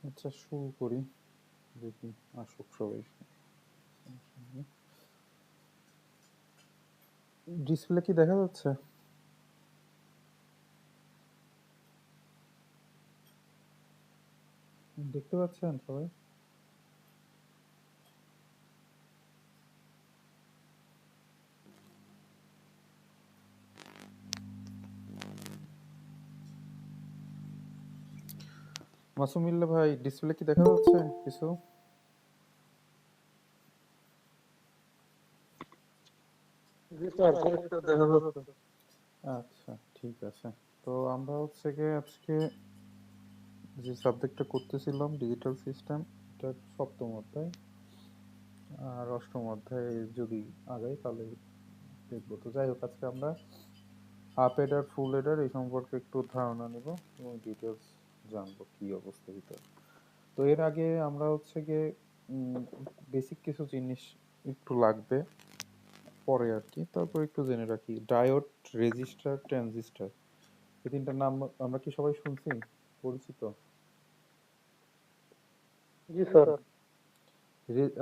আচ্ছা, শুরু করি। দেখি আসুক সবাই। ডিসপ্লে কি দেখা যাচ্ছে? দেখতে পাচ্ছেন সবাই? মাসুমিল্লা ভাই, ডিসপ্লে কি দেখা যাচ্ছে কিছু? জি স্যার, পরিষ্কার দেখা যাচ্ছে। আচ্ছা, ঠিক আছে। তো আমরা হচ্ছে গিয়ে আজকে যে সাবজেক্টটা করতেছিলাম ডিজিটাল সিস্টেম, এটা সপ্তম অধ্যায়। আর অষ্টম অধ্যায়ে যদি আগাই তাহলে দেখবো। তো যাই হোক, আজকে আমরা হাফ এডার ফুল এডার এই সম্পর্কে একটু ধারণা নিব এবং ডিটেলস জানবো কি অবস্থা ভিতরে। তো এর আগে আমরা হচ্ছে গিয়ে বেসিক কিছু জিনিস একটু লাগবে পরে আর কি, তারপর একটু জেনে রাখি। ডায়োড, রেজিস্টার, ট্রানজিস্টার, এই তিনটার নাম আমরা কি সবাই শুনছি, পরিচিত? জি স্যার।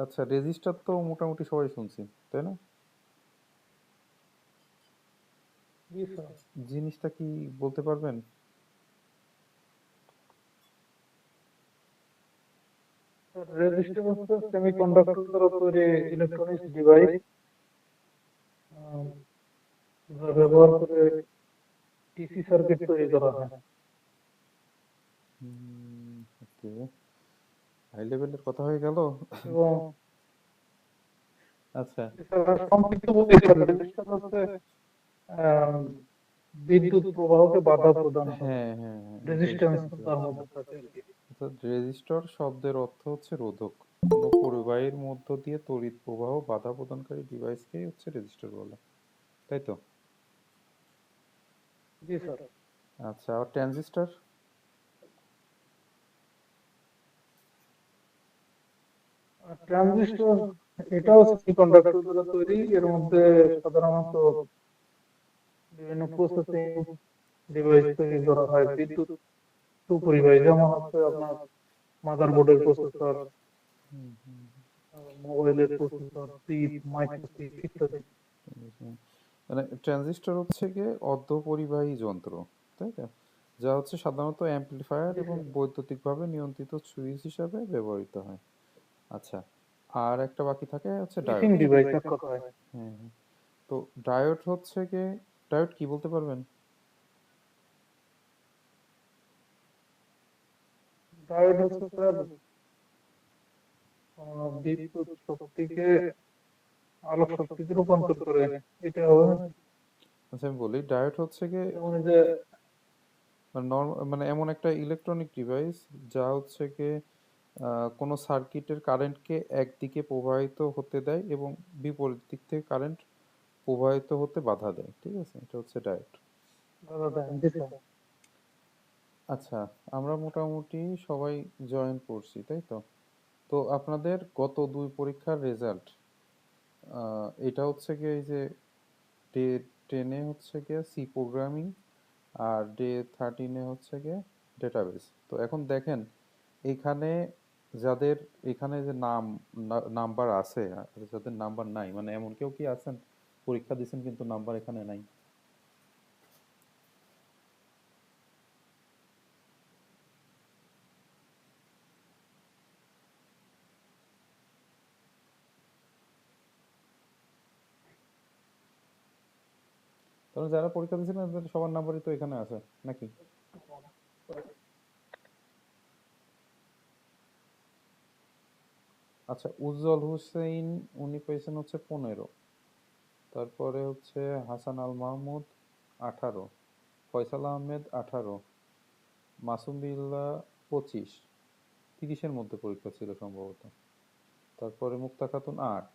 আচ্ছা, রেজিস্টার তো মোটামুটি সবাই শুনছি, তাই না? জি স্যার। জিনিসটা কি বলতে পারবেন? রেজিস্টার হচ্ছে সেমিকন্ডাক্টর দ্বারা তৈরি ইলেকট্রনিক্স ডিভাইস, যা ব্যবহার করে ডিসি সার্কিট তৈরি করা হয়। ওকে, হাই লেভেলের কথা হয়ে গেল। এবং আচ্ছা। এছাড়া সংক্ষিপ্ত বলতে গেলে রেজিস্টার হচ্ছে আহ, বিদ্যুৎ প্রবাহকে বাধা প্রদান করে। হ্যাঁ হ্যাঁ হ্যাঁ, এটাই রেজিস্ট্যান্স শুনতে তার পাচ্ছি। মধ্যে থাকে আর কি। অর্থাৎ রেজিস্টর শব্দের অর্থ হচ্ছে রোধক। কোনো পরিবাহীর মধ্য দিয়ে তড়িৎ প্রবাহ বাধা প্রদানকারী ডিভাইসকেই হচ্ছে রেজিস্টর বলে, তাই তো? জি স্যার। আচ্ছা, আর ট্রানজিস্টর? আর ট্রানজিস্টর, এটাও সেমিকন্ডাক্টর দ্বারা তৈরি। এর মধ্যে সাধারণত বিভিন্ন প্রসেসিং ডিভাইস তৈরি করা হয় বিদ্যুৎ সুপরিবাহী, যেমন হচ্ছে আপনার মাদারবোর্ডের প্রসেসর, মোবাইলের প্রসেসর, চিপ, মাইক্রো চিপ ইত্যাদি। মানে ট্রানজিস্টর হচ্ছে গিয়ে অর্ধপরিবাহী যন্ত্র, তাই তো? যা হচ্ছে সাধারণত অ্যাম্পলিফায়ার জি এবং স্যার। বৈদ্যুতিকভাবে নিয়ন্ত্রিত সুইচ হিসাবে ব্যবহৃত হয়। আচ্ছা, আর একটা বাকি থাকে হচ্ছে সুইচিং ডায়োড। ডিভাইস এক কথায়। হ্যাঁ হ্যাঁ। তো ডায়োড হচ্ছে গিয়ে, ডায়োড কি বলতে পারবেন? ডায়োড হচ্ছে স্যার বিদ্যুৎ শক্তিকে আলোক শক্তিতে রূপান্তর করে। এটা হবে নাকি? আচ্ছা, আমি বলি, ডায়োড হচ্ছে গিয়ে যেমন এই যে মানে এমন একটা ইলেকট্রনিক ডিভাইস যা হচ্ছে গিয়ে কোনো সার্কিটের কারেন্টকে একদিকে প্রবাহিত হতে দেয় এবং বিপরীত দিক থেকে কারেন্ট প্রবাহিত হতে বাধা দেয়, ঠিক আছে? এটা হচ্ছে ডায়োড। দাদা দেন। জি স্যার। আচ্ছা, আমরা মোটামুটি সবাই জয়েন করছি, তাই তো? তো আপনাদের গত দুই পরীক্ষার রেজাল্ট, এটা হচ্ছে গিয়ে এই যে ডে 10-এ হচ্ছে গিয়ে সি প্রোগ্রামিং, আর ডে 13-এ হচ্ছে গিয়ে ডেটাবেস। তো এখন দেখেন, এখানে যাদের এখানে যে নাম্বার আছে আর যাদের নাম্বার নাই, মানে এমন কেউ কি আছেন পরীক্ষা দিচ্ছেন কিন্তু নাম্বার এখানে নাই? তাহলে যারা পরীক্ষা দিচ্ছেন তাদের সবার নাম্বারই তো এখানে আছে নাকি? আচ্ছা, উজ্জ্বল হোসেন, উনি পেয়েছেন হচ্ছে 15। তারপরে হচ্ছে হাসান আল মাহমুদ 18, ফয়সাল আহমেদ 18, মাসুম বিল্লাহ 25। 30-এর মধ্যে পরীক্ষা ছিল সম্ভবত। তারপরে মুক্তা খাতুন 8।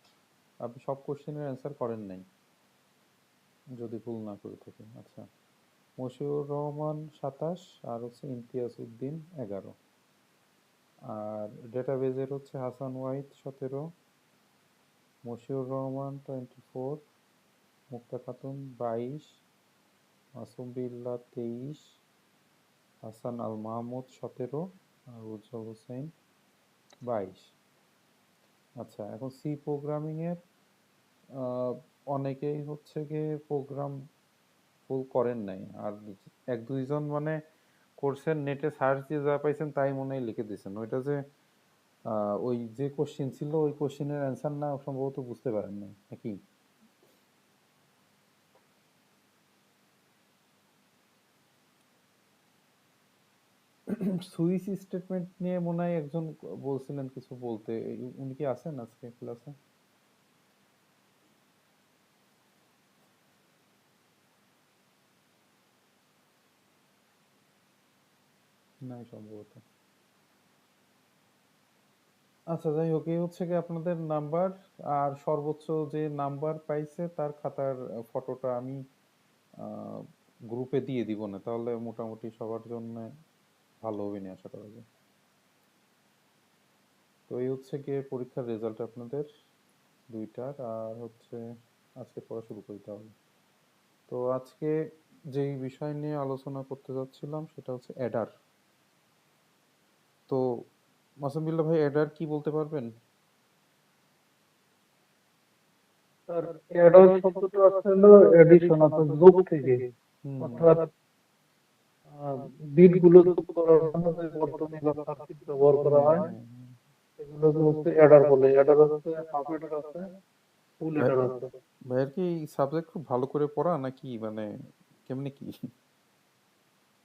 আপনি সব কোশ্চেনের অ্যান্সার করেন নাই যদি ভুল না করে থাকি। আচ্ছা, মশিউর রহমান 27, আর হচ্ছে ইমতিয়াজ উদ্দিন 11। আর ডেটাবেজের হচ্ছে হাসান ওয়াহিদ 17, মশিউর রহমান 24, মুক্তা খাতুন 22, মাসুম বিল্লাহ 23, হাসান আল মাহমুদ 17, আর উজ্জ্বল হোসেন 22। আচ্ছা, এখন সি প্রোগ্রামিং এর আহ, অনেকেই হচ্ছে গিয়ে প্রোগ্রাম ফুল করেন নাই, আর এক দুইজন মানে করছেন, নেটে সার্চ দিয়ে যা পাইছেন তাই মনে হয় লিখে দিয়েছেন। ওইটা যে ওই যে কোশ্চিন ছিল ওই কোশ্চিনের অ্যান্সার না সম্ভবত বুঝতে পারেন নাই নাকি? সুইচ স্টেটমেন্ট নিয়ে মনে হয় একজন বলছিলেন কিছু বলতে, উনি কি আছেন আজকে ক্লাসে? নাই সম্ভবত। আচ্ছা, যাই হোক, এই হচ্ছে কি আপনাদের নাম্বার, আর সর্বোচ্চ যে নাম্বার পাইছে তার খাতার ফটোটা আমি গ্রুপে দিয়ে দিব, না তাহলে মোটামুটি সবার জন্য ভালো হবে না আশা করা যায়। তো এই হচ্ছে গিয়ে পরীক্ষার রেজাল্ট আপনাদের দুইটার। আর হচ্ছে আজকে পড়া শুরু করি তাহলে। তো আজকে যেই বিষয় নিয়ে আলোচনা করতে যাচ্ছিলাম সেটা হচ্ছে অ্যাডার। তো মাসুম বিল্লাহ ভাই, অ্যাডার কি বলতে পারবেন? স্যার, অ্যাডার শব্দটা আসছে হলো এডিশন অর্থাৎ যোগ থেকে। হুম। অর্থাৎ বিট গুলো যোগ করার জন্য যে বর্তনী বা সার্কিট ব্যবহার করা হ্যাঁ, হয় হ্যাঁ, হ্যাঁ। সেগুলোকে হচ্ছে অ্যাডার বলে। অ্যাডার হচ্ছে হাফ অ্যাডার আছে, ফুল ভাই, অ্যাডার আছে। ভাইয়ের কি সাবজেক্ট খুব ভালো করে পড়া নাকি, মানে কেমনে কি?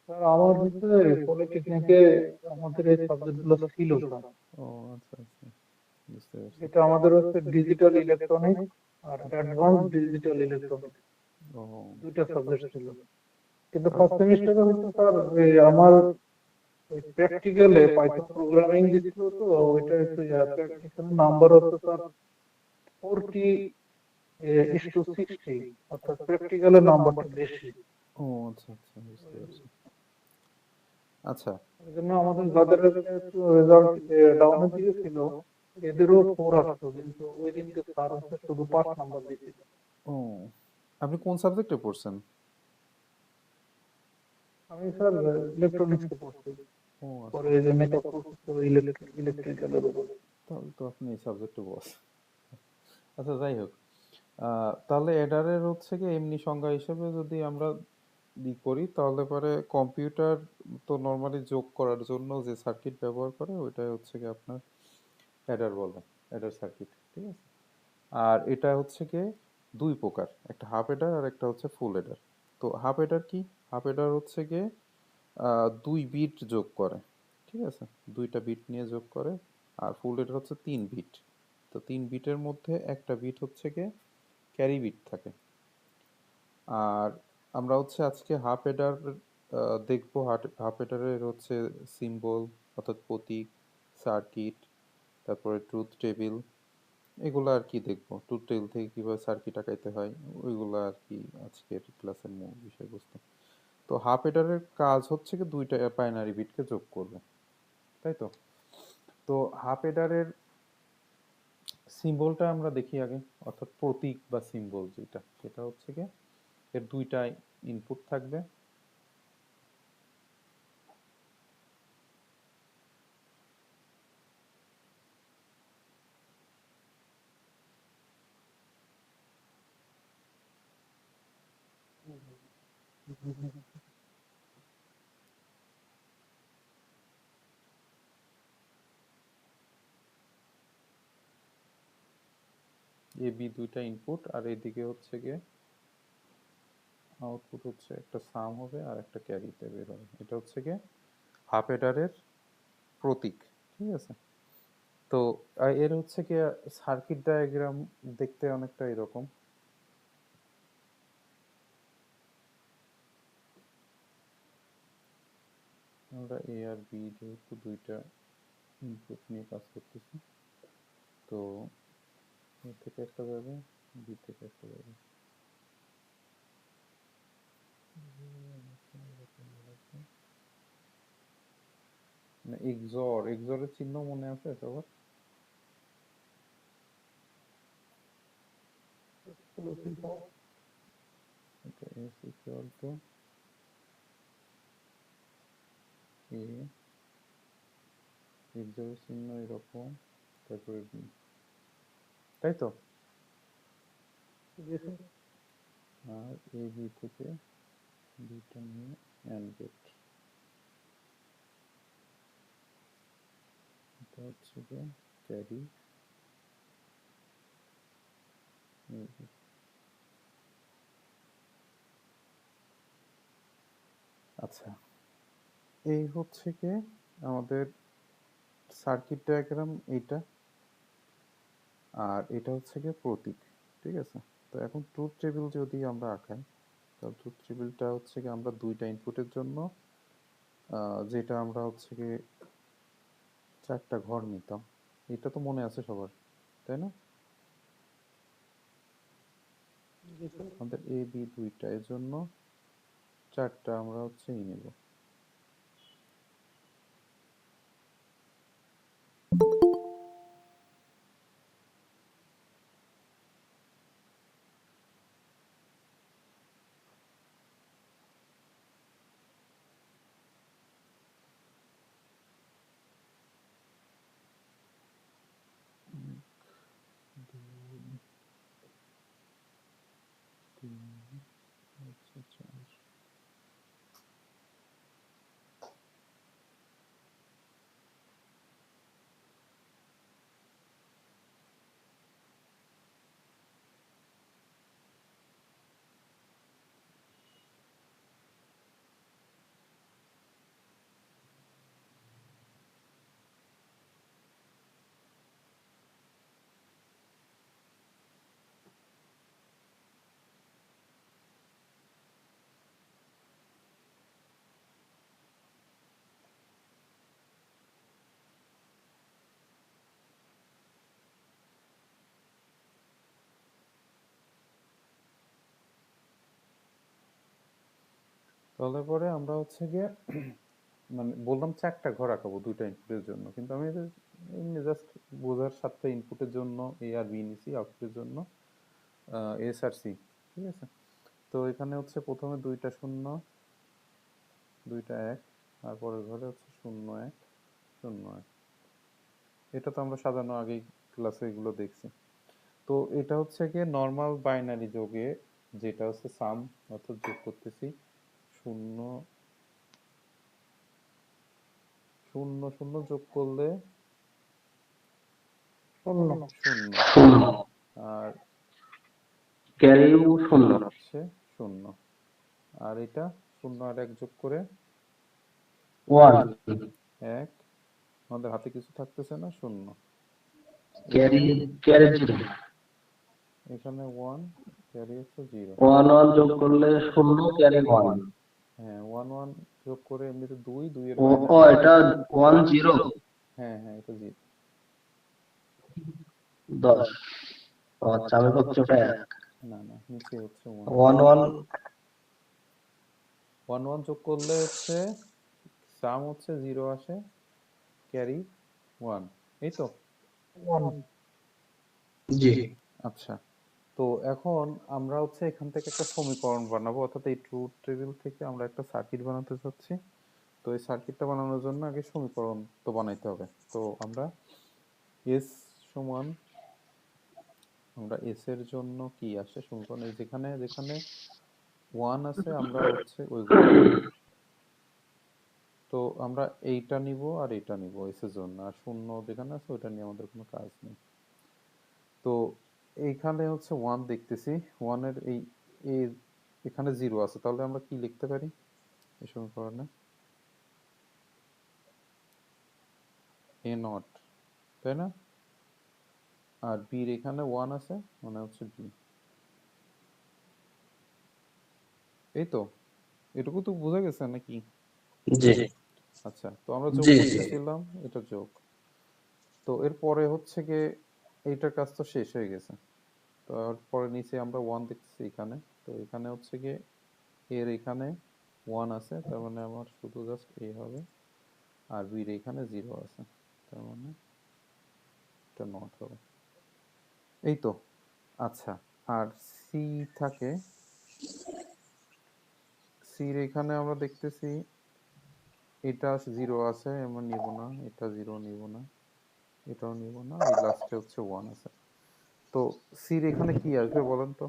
স্যার, আমার হচ্ছে পলিটেকনিকে আমাদের এই সাবজেক্ট গুলো ছিল স্যার। ও আচ্ছা আচ্ছা, বুঝতে পারছি। এটা আমাদের হচ্ছে ডিজিটাল ইলেকট্রনিক্স আর অ্যাডভান্স ডিজিটাল ইলেকট্রনিক্স, ও দুইটা সাবজেক্ট ছিল। কিন্তু ফার্স্ট সেমিস্টারে হচ্ছে স্যার আমার ওই প্র্যাকটিক্যালে পাইথন প্রোগ্রামিং দিছিল, তো ওইটা একটু প্র্যাকটিক্যাল নাম্বার হচ্ছে স্যার 40:60, অর্থাৎ প্র্যাকটিক্যালের নাম্বারটা বেশি। ও আচ্ছা আচ্ছা, বুঝতে পারছি। আচ্ছা। এই জন্য আমাদের যাদের একটু রেজাল্ট ডাউনের দিকে ছিল এদেরও 4 আসতো, কিন্তু ওই দিনকে স্যার হচ্ছে শুধু 5 নাম্বার দিয়েছিল। ও, আপনি কোন সাবজেক্টে পড়ছেন? আমি স্যার ইলেকট্রনিক্সে পড়ছি, ও পরে আচ্ছা, এই যে মেকআপ প্রসেসর ইলেকট্রিক্যালের উপরে। তাহলে তো আপনি এই সাবজেক্টে বস। আচ্ছা, যাই হোক, তাহলে অ্যাডারের হচ্ছে কি এমনি সংজ্ঞা হিসেবে যদি আমরা করি তাহলে পরে কম্পিউটার তো নর্মালি যোগ করার জন্য যে সার্কিট ব্যবহার করে ওইটাই হচ্ছে কি আপনার অ্যাডার বলে, অ্যাডার সার্কিট, ঠিক আছে? আর এটা হচ্ছে কি দুই প্রকার, একটা হাফ অ্যাডার আর একটা হচ্ছে ফুল অ্যাডার। তো হাফ অ্যাডার কি? হাফ অ্যাডার হচ্ছে কি 2 বিট যোগ করে, ঠিক আছে? দুইটা বিট নিয়ে যোগ করে। আর ফুল অ্যাডার হচ্ছে 3 বিট। তো 3 বিটের মধ্যে একটা বিট হচ্ছে কি ক্যারি বিট থাকে। আর আমরা হচ্ছে আজকে হাফ এডার দেখবো। হাফ এডারের হচ্ছে সিম্বল, অর্থাৎ প্রতীক, সার্কিট, তারপরে ট্রুথ টেবিল, এগুলো আর কি দেখবো। ট্রুথ টেবিল থেকে কিভাবে সার্কিট আঁকাইতে হয় ওইগুলো আর কি আজকের ক্লাসের মূল বিষয়বস্তু। তো হাফ এডারের কাজ হচ্ছে কি দুইটা বাইনারি বিটকে যোগ করবে, তাই তো? তো হাফ এডারের সিম্বলটা আমরা দেখি আগে, অর্থাৎ প্রতীক বা সিম্বল যেটা, সেটা হচ্ছে কি এর দুইটা ইনপুট থাকবে। এ বি দুইটা ইনপুট, আর এদিকে হচ্ছে গিয়ে আউটপুট হচ্ছে একটা সাম হবে আর একটা ক্যারিতে বের হবে। এটা হচ্ছে গিয়ে হাফ এডারের প্রতীক, ঠিক আছে? তো এর হচ্ছে গিয়ে সার্কিট ডায়াগ্রাম দেখতে অনেকটা এরকম। আমরা এ আর বি যেহেতু দুইটা ইনপুট নিয়ে কাজ করতেছি, তো এ থেকে একটা যাবে, বি থেকে একটা যাবে। মানে এক্সরের চিহ্ন মনে আছে সবার? এটা S equal to A x চিহ্ন এরকম, তারপরে বি, তাই তো? জি স্যার। আর এ বি থেকে বিটা নিয়ে অ্যান্ড গেট, এটা হচ্ছে গিয়ে ক্যারি এ বি। আচ্ছা, এই হচ্ছে কি আমাদের সার্কিট ডায়াগ্রাম এইটা, আর এটা হচ্ছে গিয়ে প্রতীক, ঠিক আছে? তো এখন ট্রুথ টেবিল যদি আমরা আঁকাই, তাহলে ট্রুথ টেবিলটা হচ্ছে কি আমরা দুইটা ইনপুটের জন্য যেটা আমরা হচ্ছে কি চারটা ঘর নিতাম, এটা তো মনে আছে সবার, তাই না? জি স্যার। আমাদের এ বি দুইটা, এর জন্য চারটা আমরা হচ্ছে ই নেব। দুই, তিন, হচ্ছে চার। তাহলে পরে আমরা হচ্ছে গিয়ে মানে বললাম চারটা ঘর আঁকাবো দুইটা ইনপুটের জন্য, কিন্তু আমি এমনি জাস্ট বোঝার সাথে ইনপুটের জন্য এ আর বি নিছি, আউটপুটের জন্য এস আর সি, ঠিক আছে? তো এখানে হচ্ছে প্রথমে দুইটা শূন্য, দুইটা এক, আর পরের ঘরে হচ্ছে শূন্য এক, শূন্য এক। এটা তো আমরা সাজানো আগেই ক্লাসে এগুলো দেখছি। তো এটা হচ্ছে গিয়ে নর্মাল বাইনারি যোগে, যেটা হচ্ছে সাম, অর্থাৎ যোগ করতেছি শূন্য শূন্য শূন্য যোগ করলে শূন্য। শূন্য, শূন্য, আর ক্যারিও শূন্য, হচ্ছে শূন্য, আর এটা শূন্য আর এক যোগ করে ওয়ান, এক, আমাদের হাতে কিছু থাকতেছে না, শূন্য। ক্যারি ক্যারি জিরো, এখানে ওয়ান, ক্যারি হচ্ছে জিরো। ওয়ান ওয়ান যোগ করলে শূন্য, ক্যারি ওয়ান। হ্যাঁ, ওয়ান ওয়ান যোগ করে এমনিতে দুই, দুইয়ের ও বাইরে, ও এটা ওয়ান জিরো, হ্যাঁ হ্যাঁ এটা জিরো। 10। আচ্ছা, আমি ভাবছি ওটা এক। না না, নিচে হচ্ছে one. One one, one one যোগ করলে হচ্ছে সাম হচ্ছে জিরো আসে, ক্যারি ওয়ান, এই তো। ওয়ান। জি আচ্ছা, তো এখন আমরা হচ্ছে এখান থেকে একটা সমীকরণ বানাবো, অর্থাৎ এই ট্রুথ টেবিল থেকে আমরা একটা সার্কিট বানাতে চাচ্ছি। তো এই সার্কিটটা বানানোর জন্য আগে সমীকরণ তো বানাইতে হবে। তো আমরা এস সমান, আমরা এস এর জন্য কি আসে সমীকরণ, এই যেখানে যেখানে ওয়ান আছে আমরা হচ্ছে ওইগুলো নিব। তো আমরা এইটা নিব আর এইটা নিব এস এর জন্য, আর শূন্য যেখানে আছে ওইটা নিয়ে আমাদের কোনো কাজ নেই। তো এইখানে হচ্ছে ওয়ান দেখতেছি, ওয়ানের এই এ এখানে জিরো আছে, তাহলে আমরা কি লিখতে পারি এই সমীকরণে? এ নট, তাই না? আর বির এখানে ওয়ান আছে, মানে হচ্ছে বি, এই তো। এটুকু তো বোঝা গেছে নাকি? জি আচ্ছা, তো আমরা যোগ জি জি, করতেছিলাম, এটা যোগ। তো এরপরে হচ্ছে গিয়ে এইটার কাজ তো শেষ হয়ে গেছে। তারপরে নিচে আমরা ওয়ান দেখতেছি এখানে, তো এখানে হচ্ছে গিয়ে এর এখানে ওয়ান আছে, তার মানে আমার শুধু জাস্ট এ হবে, আর বির এখানে জিরো আছে, তার মানে এটা নট হবে, এই তো। আচ্ছা, আর সি থাকে, সির এখানে আমরা দেখতেছি এটা 0 আছে, আমরা নিব না, এটা 0 নিব না, এটাও নিব না, এই লাস্টে হচ্ছে 1 আছে। তো সির এখানে কি আসবে বলেন তো?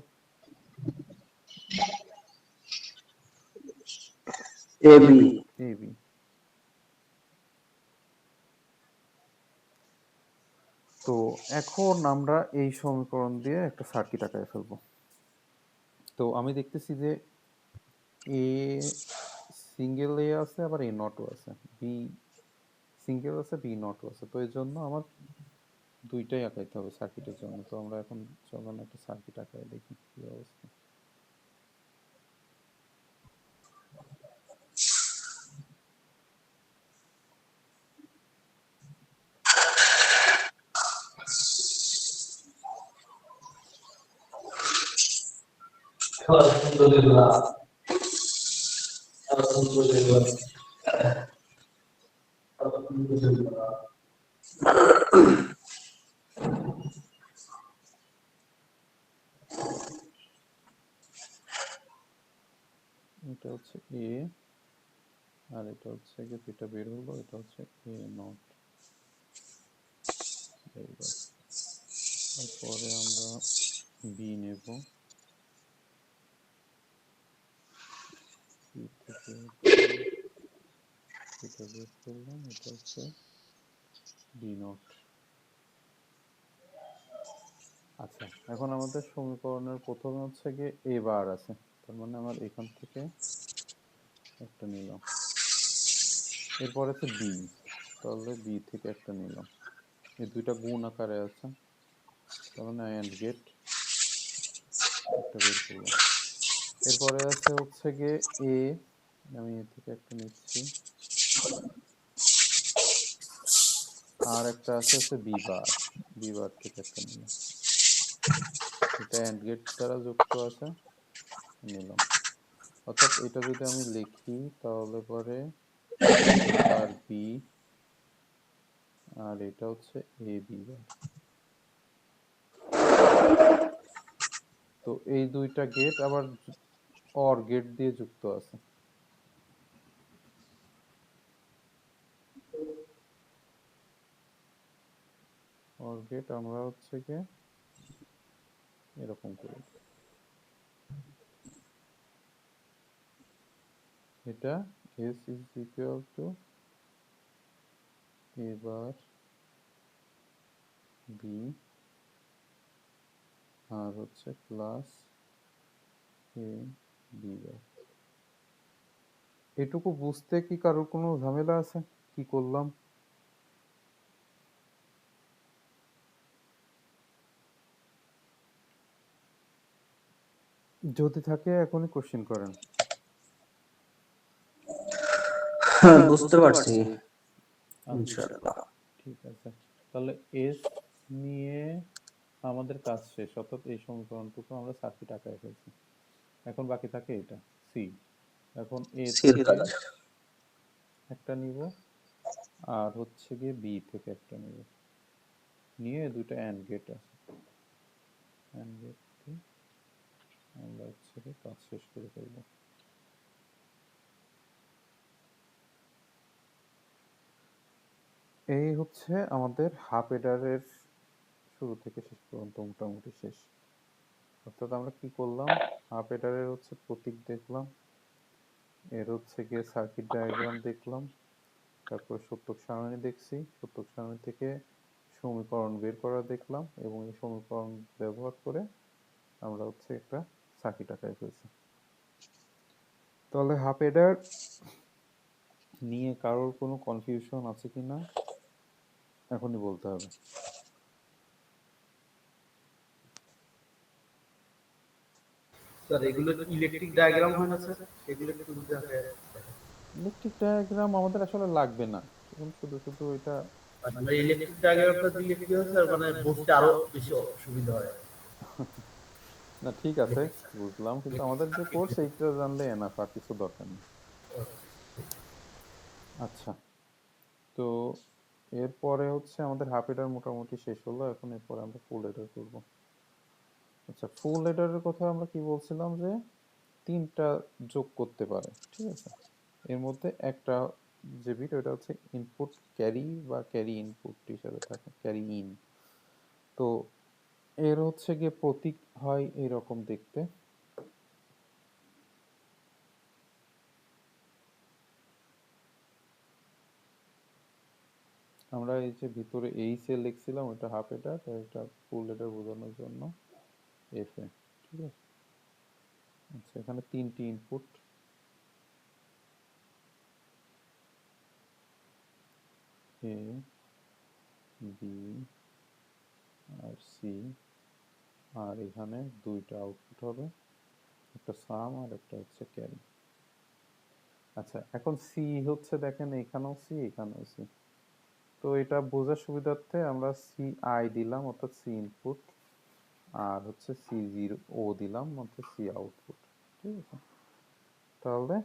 AB। এবি। তো এখন আমরা এই সমীকরণ দিয়ে একটা সার্কিট আঁকায় ফেলবো। তো আমি দেখতেছি যে এ সিঙ্গেল এ আছে, আবার এ নটও আছে, বি সিঙ্গেল আছে, বি নটও আছে। তো এর জন্য আমার দুইটাই আঁকাইতে হবে সার্কিটের জন্য। তো আমরা এখন চলুন একটা সার্কিট আঁকায় দেখি কি অবস্থা। আলহামদুলিল্লাহ, আলহামদুলিল্লাহ, আলহামদুলিল্লাহ। এটা হচ্ছে এ, আর এটা হচ্ছে যেটা বের হলো এটা হচ্ছে এ নট। এইবার এরপরে আমরা বি নেব, বি থেকে হচ্ছে এটা বের করলাম, এটা হচ্ছে বি নট। আচ্ছা, এখন আমাদের সমীকরণের প্রথমে হচ্ছে গিয়ে এ বার আছে, তার মানে আমার এখান থেকে একটা নিলাম। এরপর আছে বি, তাহলে বি থেকে একটা নিলাম। এই দুইটা গুণ আকারে আছে, তার মানে অ্যান্ড গেট একটা বের করলাম। এরপরে আছে হচ্ছে গিয়ে এ, আমি এ থেকে একটা নিচ্ছি। আর একটা আছে হচ্ছে বি বার, বি বার থেকে একটা নিলাম। এটা অ্যান্ড গেট দ্বারা যুক্ত আছে, নিলাম। অর্থাৎ এটা যদি আমি লিখি তাহলে পরে এ বার বি, আর এটা হচ্ছে এ বি বার। তো এই দুইটা গেট আবার অর গেট দিয়ে যুক্ত আছে। অর গেট আমরা হচ্ছে গিয়ে এরকম করি, এটা s is equal to a bar b, আর হচ্ছে প্লাস a b বার। এটুকু বুঝতে কি কারোর কোনো ঝামেলা আছে কি করলাম? যদি থাকে এখনই কোশ্চেন করেন। হ্যাঁ, বুঝতে পারছি আচ্ছা, ইনশাআল্লাহ। ঠিক আছে। তাহলে এস নিয়ে আমাদের কাজ শেষ, অর্থাৎ এই সমীকরণটুকু আমরা সার্কিট আকারে ফেলছি। এখন বাকি থাকে এটা সি। এখন এ সির থেকে কাজ। একটা নিব, আর হচ্ছে গিয়ে বি থেকে একটা নিব, নিয়ে দুটো অ্যান্ড গেট আছে, অ্যান্ড গেট দিয়ে আমরা হচ্ছে গিয়ে কাজ শেষ করে ফেলবো। এই হচ্ছে আমাদের হাফ এডারের শুরু থেকে শেষ পর্যন্ত মোটামুটি শেষ। অর্থাৎ আমরা কি করলাম, হাফ এডারের হচ্ছে প্রতীক দেখলাম, এর হচ্ছে গিয়ে সার্কিট ডায়াগ্রাম দেখলাম, তারপর সত্যক সারণী দেখছি, সত্যক সারণী থেকে সমীকরণ বের করা দেখলাম, এবং এই সমীকরণ ব্যবহার করে আমরা হচ্ছে একটা সার্কিট আঁকায় ফেলছি। তাহলে হাফ এডার নিয়ে কারোর কোনো কনফিউশন আছে কিনা এখনই বলতে হবে। স্যার এগুলো ইলেকট্রিক ডায়াগ্রাম হয় না স্যার, এগুলো একটু বুঝে ইলেকট্রিক ডায়াগ্রাম আমাদের আসলে লাগবে না, এখন শুধু শুধু এটা মানে ইলেকট্রিক ডায়াগ্রামটা দিলে কি হয় স্যার, মানে বুঝতে আরো বেশি সুবিধা হয়। না ঠিক আছে, বুঝলাম, কিন্তু আমাদের যে কোর্স এইটা জানলে এনাফ, আর কিছু দরকার নেই। আচ্ছা, তো এরপরে হচ্ছে আমাদের হাফ এডার মোটামুটি শেষ হলো, এখন এরপরে আমরা ফুল এডার করব। আচ্ছা, ফুল এডারের কথা আমরা কি বলছিলাম যে তিনটা যোগ করতে পারে, ঠিক আছে, এর মধ্যে একটা যে বিট ওটা হচ্ছে ইনপুট ক্যারি বা ক্যারি ইনপুট হিসাবে থাকে, ক্যারি ইন। তো এর হচ্ছে গিয়ে প্রতীক হয় এরকম দেখতে। আমরা এই যে ভিতরে এইচ এ লিখছিলাম ওটা হাফ লেটার, এটা ফুল লেটার বোঝানোর জন্য এফ এ, ঠিক আছে। আচ্ছা, এখানে 3টি ইনপুট, এ, বি আর সি, আর এখানে 2টা আউটপুট হবে, একটা সাম আর একটা হচ্ছে ক্যারি। আচ্ছা, এখন সি হচ্ছে দেখেন এখানেও সি এখানেও সি, তো এটা বোঝার সুবিধার্থে আমরা সি আই দিলাম অর্থাৎ সি ইনপুট, আর হচ্ছে সি জিরো ও দিলাম অর্থাৎ সি আউটপুট, ঠিক আছে। তাহলে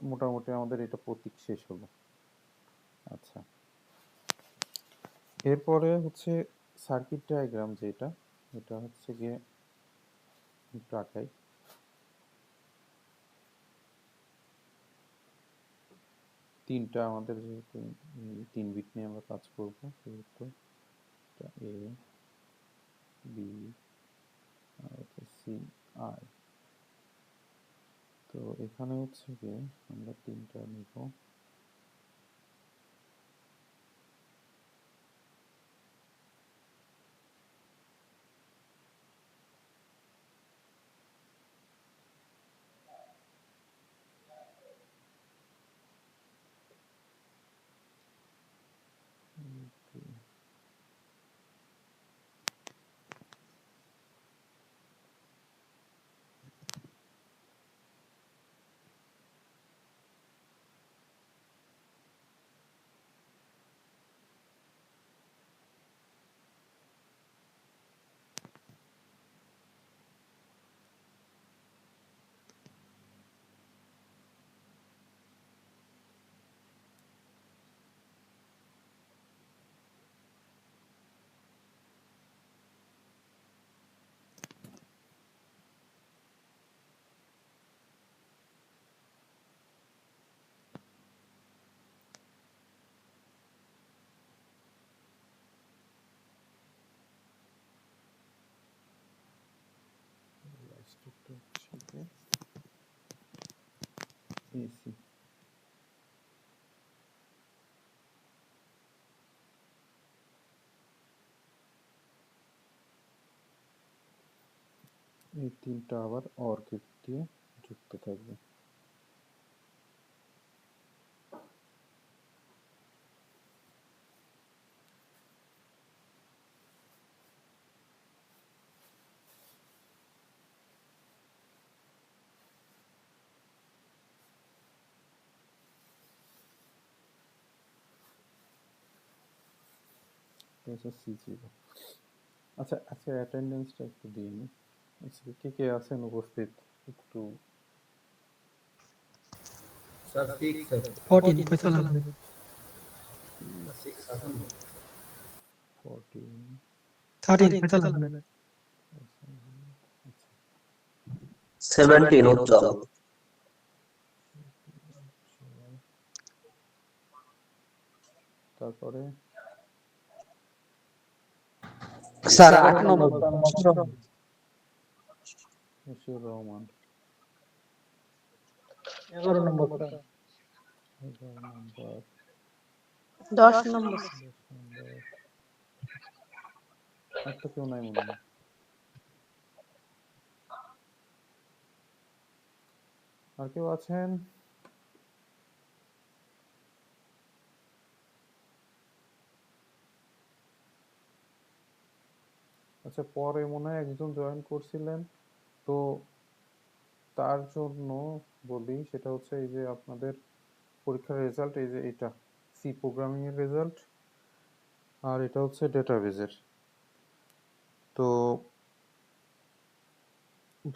মোটামুটি আমাদের এটা প্রতীক শেষ হলো। আচ্ছা, এরপরে হচ্ছে সার্কিট ডায়াগ্রাম, যেটা এটা হচ্ছে গিয়ে একটু আঁকাই। তিনটা আমাদের যেহেতু 3 বিট নিয়ে আমরা কাজ করব, সেহেতু এটা এ, বি আর হচ্ছে সি, আই। তো এখানে হচ্ছে গিয়ে আমরা 3টা নিব। স্টেপটা হচ্ছে গিয়ে এসি। এই 3টা আবার অর গেট দিয়ে যুক্ত থাকবে। C zero. আচ্ছা, আজকে অ্যাটেন্ডেন্সটা একটু দিয়ে নিই। আচ্ছা, কে কে আছেন উপস্থিত একটু? স্যার 6 স্যার 14 ফয়সাল আহমেদ 6 আসুন। 14, 13 ফয়সাল আহমেদ 17 উজ্জ্বল, তারপরে স্যার 8 11 নম্বর, নম্বর মাসুর আহমেদ। মশিউর রহমান, 11 নম্বর স্যার। 11 নম্বর, 10 নম্বর 10 নম্বর। আর তো কেউ নাই মনে হয়। আর কেউ আছেন? আচ্ছা, পরে মনে হয় একজন জয়েন করছিলেন, তো তার জন্য বলি, সেটা হচ্ছে এই যে আপনাদের পরীক্ষার রেজাল্ট, এই যে এটা সি প্রোগ্রামিং এর রেজাল্ট, আর এটা হচ্ছে ডেটাবেজের। তো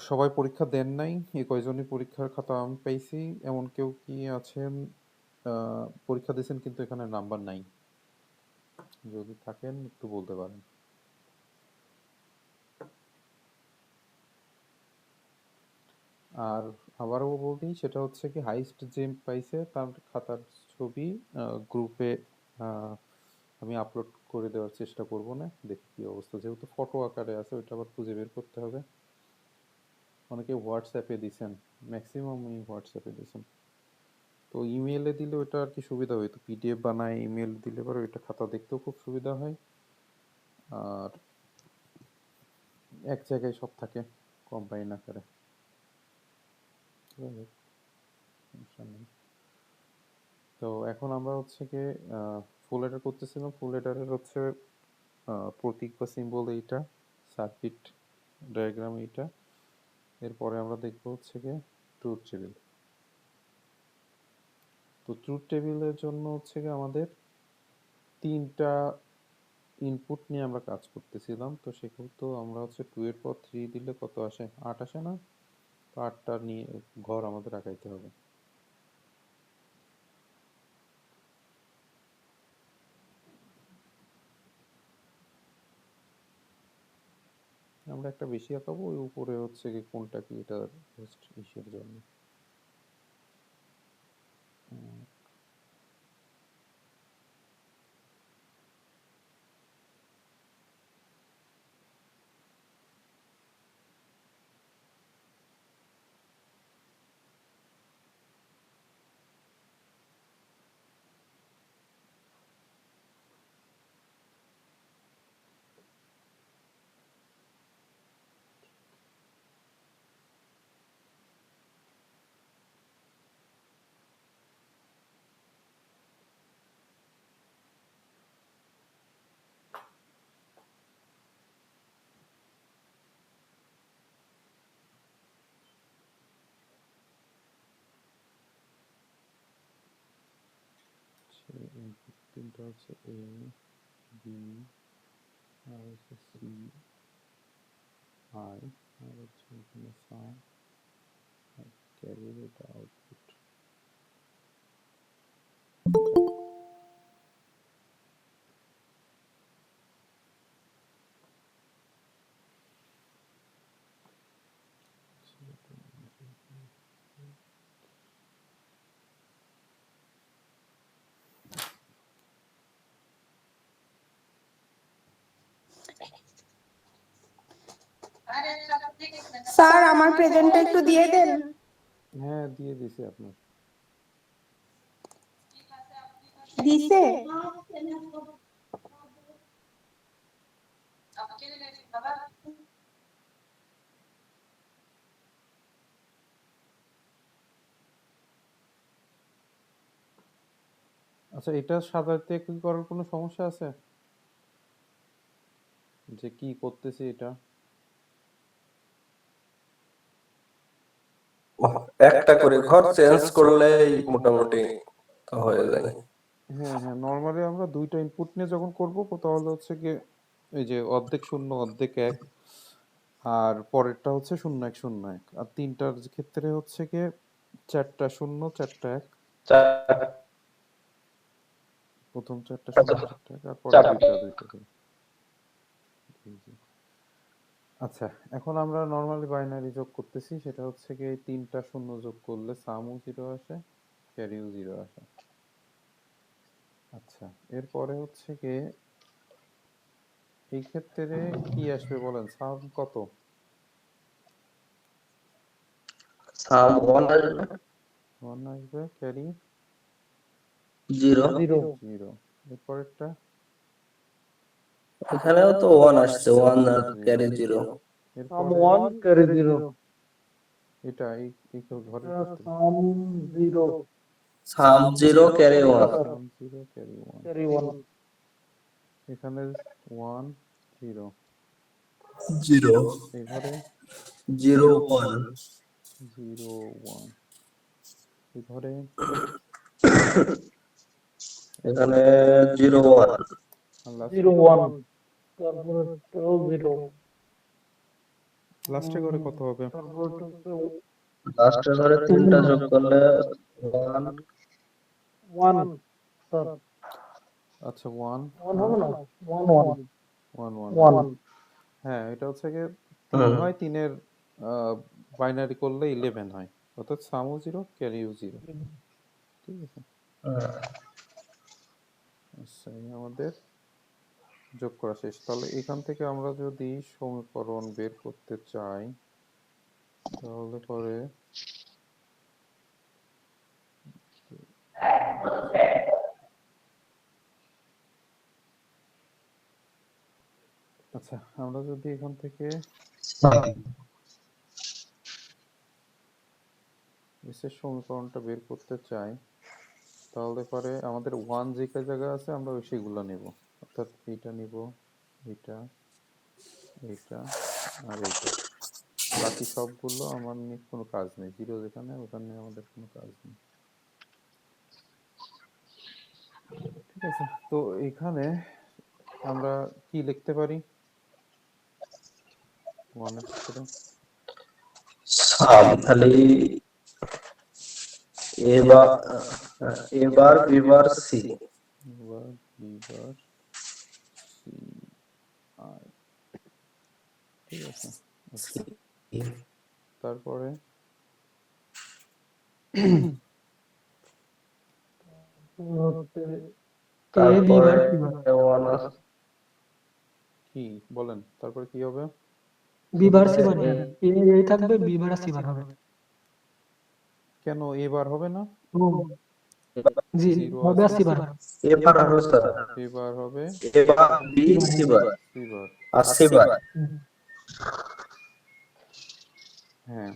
সবাই পরীক্ষা দেন নাই, এই কয়জনই পরীক্ষার খাতা আমি পাইছি। এমন কেউ কি আছেন পরীক্ষা দিয়েছেন কিন্তু এখানে নাম্বার নাই? যদি থাকেন একটু বলতে পারেন। আর আবারও বলি, সেটা হচ্ছে কি হাইস্ট যে পাইছে তার খাতার ছবি গ্রুপে আমি আপলোড করে দেওয়ার চেষ্টা করব, না দেখি কি অবস্থা, যেহেতু ফটো আকারে আছে ওইটা আবার খুঁজে বের করতে হবে। অনেকে হোয়াটসঅ্যাপে দিছেন, ম্যাক্সিমামই হোয়াটসঅ্যাপে দিছেন। তো ইমেলে দিলে ওইটা আর কি সুবিধা হইতো, পিডিএফ বানায় ইমেল দিলে পরে ওইটা খাতা দেখতেও খুব সুবিধা হয়, আর এক জায়গায় সব থাকে কম্বাইন আকারে। যাই হোক, সমস্যা নেই। তো এখন আমরা হচ্ছে গিয়ে ফুল লেটার করতেছিলাম। ফুল লেটারের হচ্ছে প্রতীক বা সিম্বল এইটা, সার্কিট ডায়াগ্রাম এইটা। এরপরে আমরা দেখবো হচ্ছে গিয়ে ট্রুথ টেবিল। তো ট্রুথ টেবিলের জন্য হচ্ছে গিয়ে আমাদের 3টা ইনপুট নিয়ে আমরা কাজ করতেছিলাম। তো সেক্ষেত্রে আমরা হচ্ছে 2 এর পর 3 দিলে কত আসে? 8 আসে না? তো 8টা নিয়ে ঘর আমাদের আঁকাইতে হবে। আমরা একটা বেশি আঁকাবো, ওই উপরে হচ্ছে গিয়ে কোনটা কি, এটা জাস্ট ইসের জন্য। ইনপুট 3টা হচ্ছে এ, বি, আর হচ্ছে সি, আই, আর হচ্ছে এখানে সাম, আর ক্যারির এটা আউটপুট। স্যার আমার প্রেজেন্টটা একটু দিয়ে দেন। হ্যাঁ, দিয়ে দিছি আপনার। দিছে? আচ্ছা, এটা সাজাতে কি করার কোনো সমস্যা আছে? যে কি করতেছি এটা? একটা করে ঘর চেঞ্জ করলেই মোটামুটি তো হয়ে যায়। হ্যাঁ হ্যাঁ, নর্মালি আমরা 2টা ইনপুট নিয়ে যখন করব তাহলে হচ্ছে গিয়ে এই যে অর্ধেক শূন্য অর্ধেক এক, আর পরেরটা হচ্ছে 0 1 0 1, আর 3টার ক্ষেত্রে হচ্ছে গিয়ে 4টা শূন্য 4টা এক, প্রথম 4টা শূন্য 4টা এক, আর পরে 2টা 2টা করে। জি জি। আচ্ছা, এখন আমরা নর্মালি বাইনারি যোগ করতেছি, সেটা হচ্ছে গিয়ে এই 3টা শূন্য যোগ করলে সামও 0 আসে, ক্যারিও 0 আসে। আচ্ছা, এরপরে হচ্ছে গিয়ে এই ক্ষেত্রে কি আসবে বলেন, সাম কত? সাম 1 আসবে, 1 আসবে, ক্যারি 0। 0। এরপরেরটা এখানেও তো 1 আসছে, 1 আর ক্যারি 0। সাম এরপরে 1 ক্যারি 0, এটা এই ঘরের ক্ষেত্রে সাম 0 সাম 0 ক্যারি 1। সাম 0 ক্যারি 1, ক্যারি 1। এখানে 1 0, 0 এই ঘরে 0 1, 0 1, এই ঘরে এখানে 0 1, আর লাস্টে 0 1, তারপরে 0, লাস্টে ঘরে কত হবে? তারপরে লাস্টের ঘরে 3টা যোগ করলে 1। 1, স্যার আচ্ছা 1 1 হবে না? 1 1 1 1 1। হ্যাঁ, এটা হচ্ছে গিয়ে 3 হয়, 3-এর বাইনারি করলে 11 হয়। অর্থাৎ সামও জিরো, ক্যারিও জিরো। ঠিক আছে, আচ্ছা এই আমাদের যোগ করা শেষ। তাহলে এখান থেকে আমরা যদি সমীকরণ বের করতে চাই তাহলে পরে আচ্ছা আমরা যদি এখান থেকে এসের সমীকরণটা বের করতে চাই তাহলে পরে আমাদের ওয়ান যে জায়গা আছে আমরা ওই সেগুলো নেব, অর্থাৎ এইটা নিব, এইটা, এইটা আর এইটা। বাকি সবগুলো আমার নিয়ে কোনো কাজ নেই, জিরো যেখানে ওখানে আমাদের কোনো কাজ নেই। ঠিক আছে, তো এখানে আমরা কি লিখতে পারি ওয়ানের ক্ষেত্রে? সাব খালি এবার বিবার সি। এবার বিবার সি আই। ঠিক আছে, আচ্ছা তারপরে হচ্ছে এ বি বার তারপরে সি বার, ওয়ান আছে কি বলেন, তারপরে কি হবে? বি বার সি বার হবে। এ থাকবে, বি বার সি বার হবে। কেন এবার হবে না? ও জি, জিরো হবে আর আছে, সি বার হবে। এবার হবে স্যার, এবার হবে এবার বি সি বার সি হবে। Bar C bar. আর সি বার। হুম। হ্যাঁ,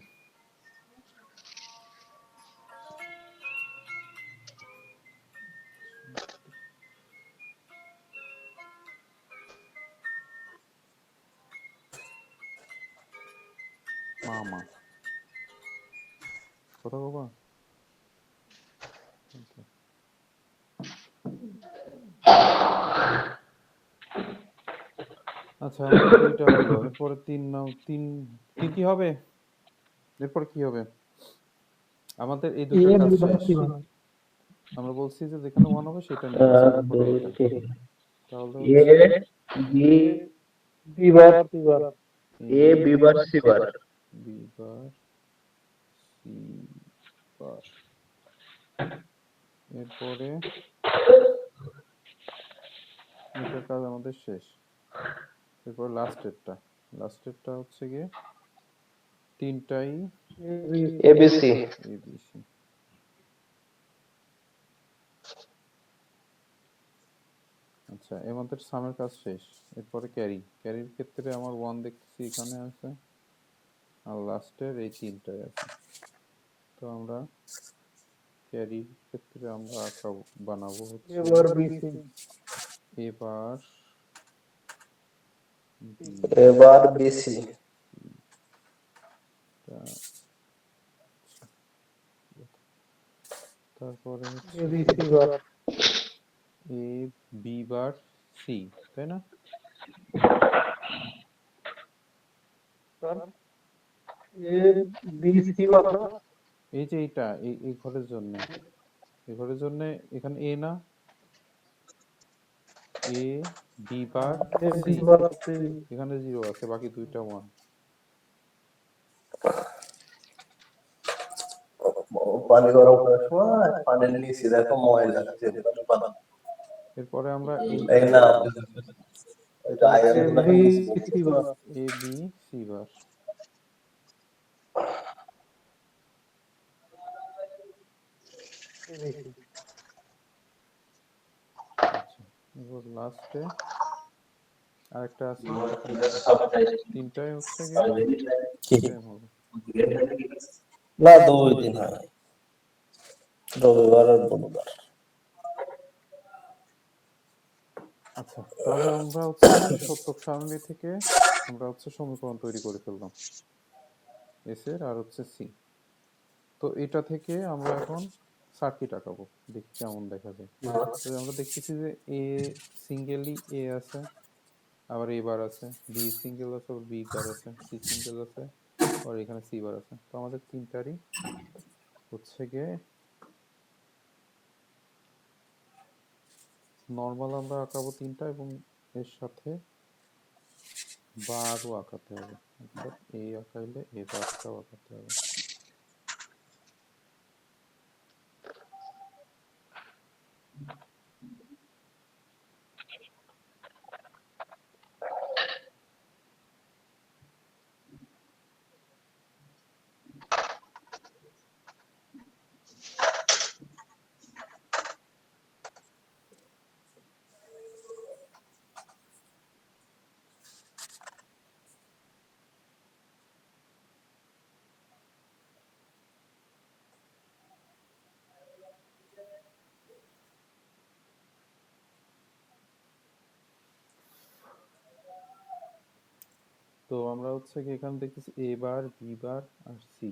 মামা কথা বাবা। আচ্ছা আমাদের দুইটা হলো, এরপরে তিন তিন তিন কি হবে? এরপর কি হবে? আমাদের এই এ দুটোর কাজ বি বার শেষ। সি বার হবে। আমরা বলছি যে যেখানে ওয়ান হবে সেটা নিয়ে আসো, এরপরে দুই এটা তিন তাহলে এ হচ্ছে B B bar C bar. A B bar C bar. B bar C bar. এরপরে এটার কাজ আমাদের শেষ। এরপর লাস্টেরটা হচ্ছে গিয়ে তিনটাই এবিসি। এবিসি। আচ্ছা আমাদের সামের কাজ শেষ। এরপরে ক্যারির ক্ষেত্রে আমার ওয়ান দেখতেছি এখানে আছে আর লাস্টের এই তিনটাই আছে। তো আমরা ক্যারির ক্ষেত্রে আমরা আঁকাবো, বানাবো হচ্ছে এবার বিসি। এবার এবার বিসি। তারপরে হচ্ছে A B C bar. A B bar C, তাই না? এ বি সি বার না? এই যে এইটা এই ঘরের জন্য, এই ঘরের জন্য এখানে এ না, এ B bar A B C, bar C. এখানে জিরো আছে, বাকি দুইটা ওয়ান। পানি গরম করার সময় পানির নিচে দেখো ময়লা লাগছে। এরপরে আমরা এই এই না এটা হচ্ছে A B C bar. A B C বার। আচ্ছা এবার লাস্টে আরেকটা আছে, তিনটাই হচ্ছে গিয়ে সেম হবে। না 2 দিন হয়, রবিবার আর বুধবার। আচ্ছা তাহলে আমরা হচ্ছে সত্যক সারণী থেকে আমরা হচ্ছে সমীকরণ তৈরি করে ফেললাম এস এর আর হচ্ছে সি। তো এটা থেকে আমরা এখন সার্কিট আঁকাবো, দেখি কেমন দেখা যায়। তো আমরা দেখতেছি যে এ সিঙ্গেলি এ আছে, আবার এ বার আছে, বি সিঙ্গেল আছে, আবার বি বার আছে, সি সিঙ্গেল আছে, আর এখানে সি বার আছে। তো আমাদের তিনটারই হচ্ছে গিয়ে নর্মাল আমরা আঁকাবো তিনটা এবং এর সাথে বারও আঁকাতে হবে, অর্থাৎ এ আঁকাইলে এ বারটাও আঁকাতে হবে। তো আমরা হচ্ছে কি এখানে দেখতেছি এ বার, বি বার আর সি।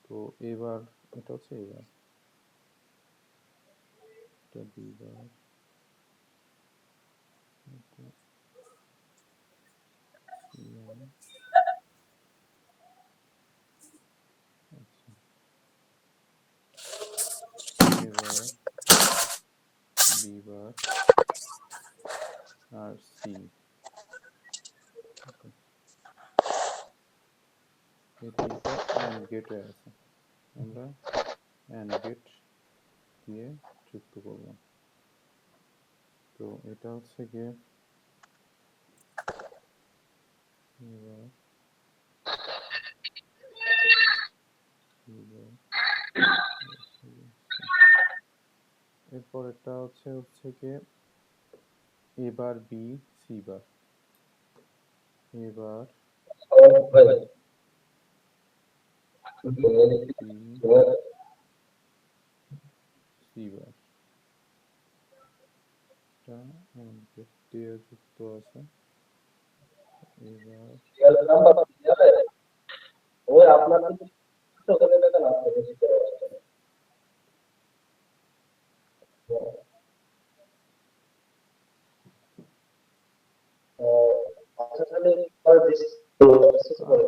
তো এবার এটা হচ্ছে এবার, এটা বি বার, এটা সি বার, আচ্ছা এবার বি বার আর সি। এই তিনটা অ্যান্ড গেটে আছে, আমরা অ্যান্ড গেট দিয়ে যুক্ত করলাম। তো এটা হচ্ছে গিয়ে এবার এবার এরপর এটা হচ্ছে গিয়ে এবার বি সি বার, এবার বি সি বার, এটা অ্যান্ড গেট দিয়ে যুক্ত আছে। এবার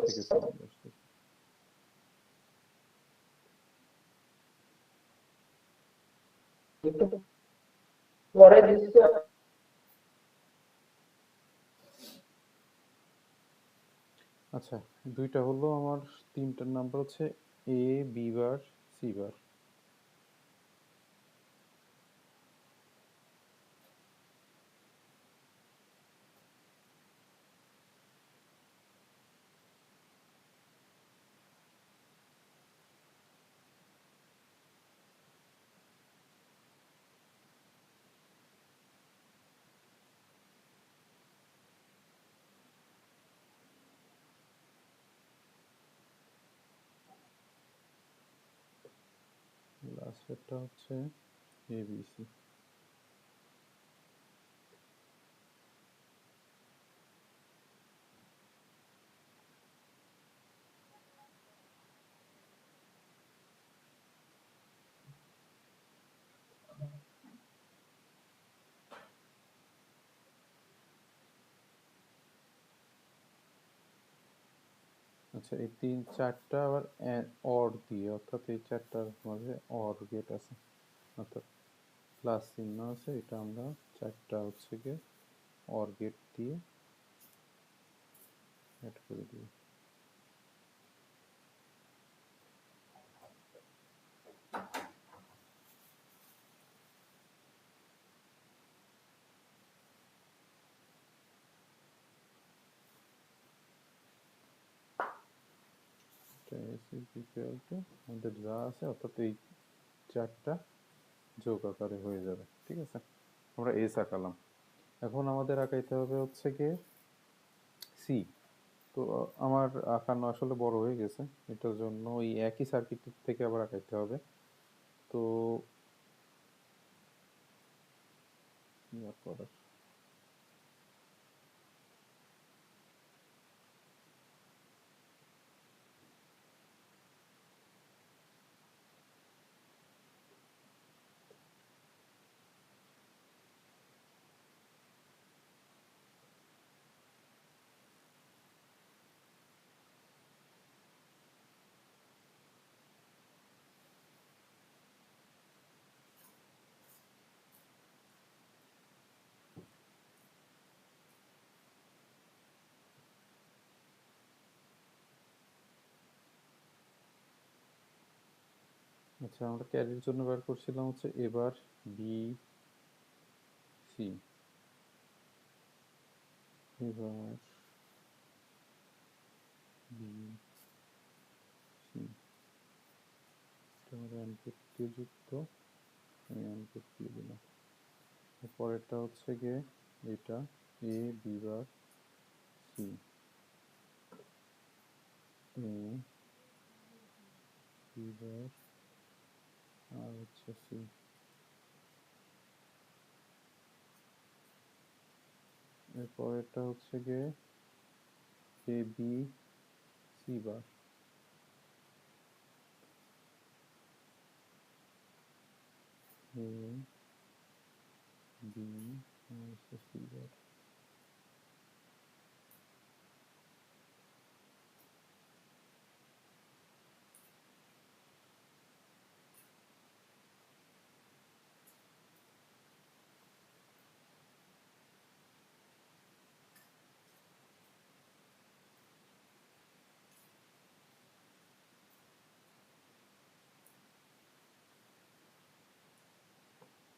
থেকে সাউন্ড আসতেছে। আচ্ছা, দুইটা হলো আমার, তিনটার নাম্বার হচ্ছে এ বি বার সি বার। লাস্টেরটা হচ্ছে এ বি সি। আচ্ছা, এই তিন চারটা আবার অর দিয়ে, অর্থাৎ এই চারটার মাঝে অর গেট আছে, অর্থাৎ প্লাস চিহ্ন আছে, এটা আমরা চারটা হচ্ছে গিয়ে অর গেট দিয়ে অ্যাড করে দিই। আমাদের যা আছে অর্থাৎ এই চারটা যোগ আকারে হয়ে যাবে, ঠিক আছে। আমরা এস আঁকালাম, এখন আমাদের আঁকাইতে হবে হচ্ছে গিয়ে সি। তো আমার আঁকানো আসলে বড় হয়ে গেছে, এটার জন্য ওই একই সার্কিট থেকে আবার আঁকাইতে হবে। তো কি আর করার। আচ্ছা, আমরা ক্যারির জন্য বের করছিলাম হচ্ছে এবার বি সি, এবার বি সি, এটা আমাদের ইনপুট দিয়ে যুক্ত, আমি ইনপুট দিয়ে দিলাম। পরেরটা হচ্ছে গিয়ে এটা এ বি বার সি, এ বি বার আর হচ্ছে সি। এরপরেরটা হচ্ছে গিয়ে A B C bar, A B আর হচ্ছে সি বার।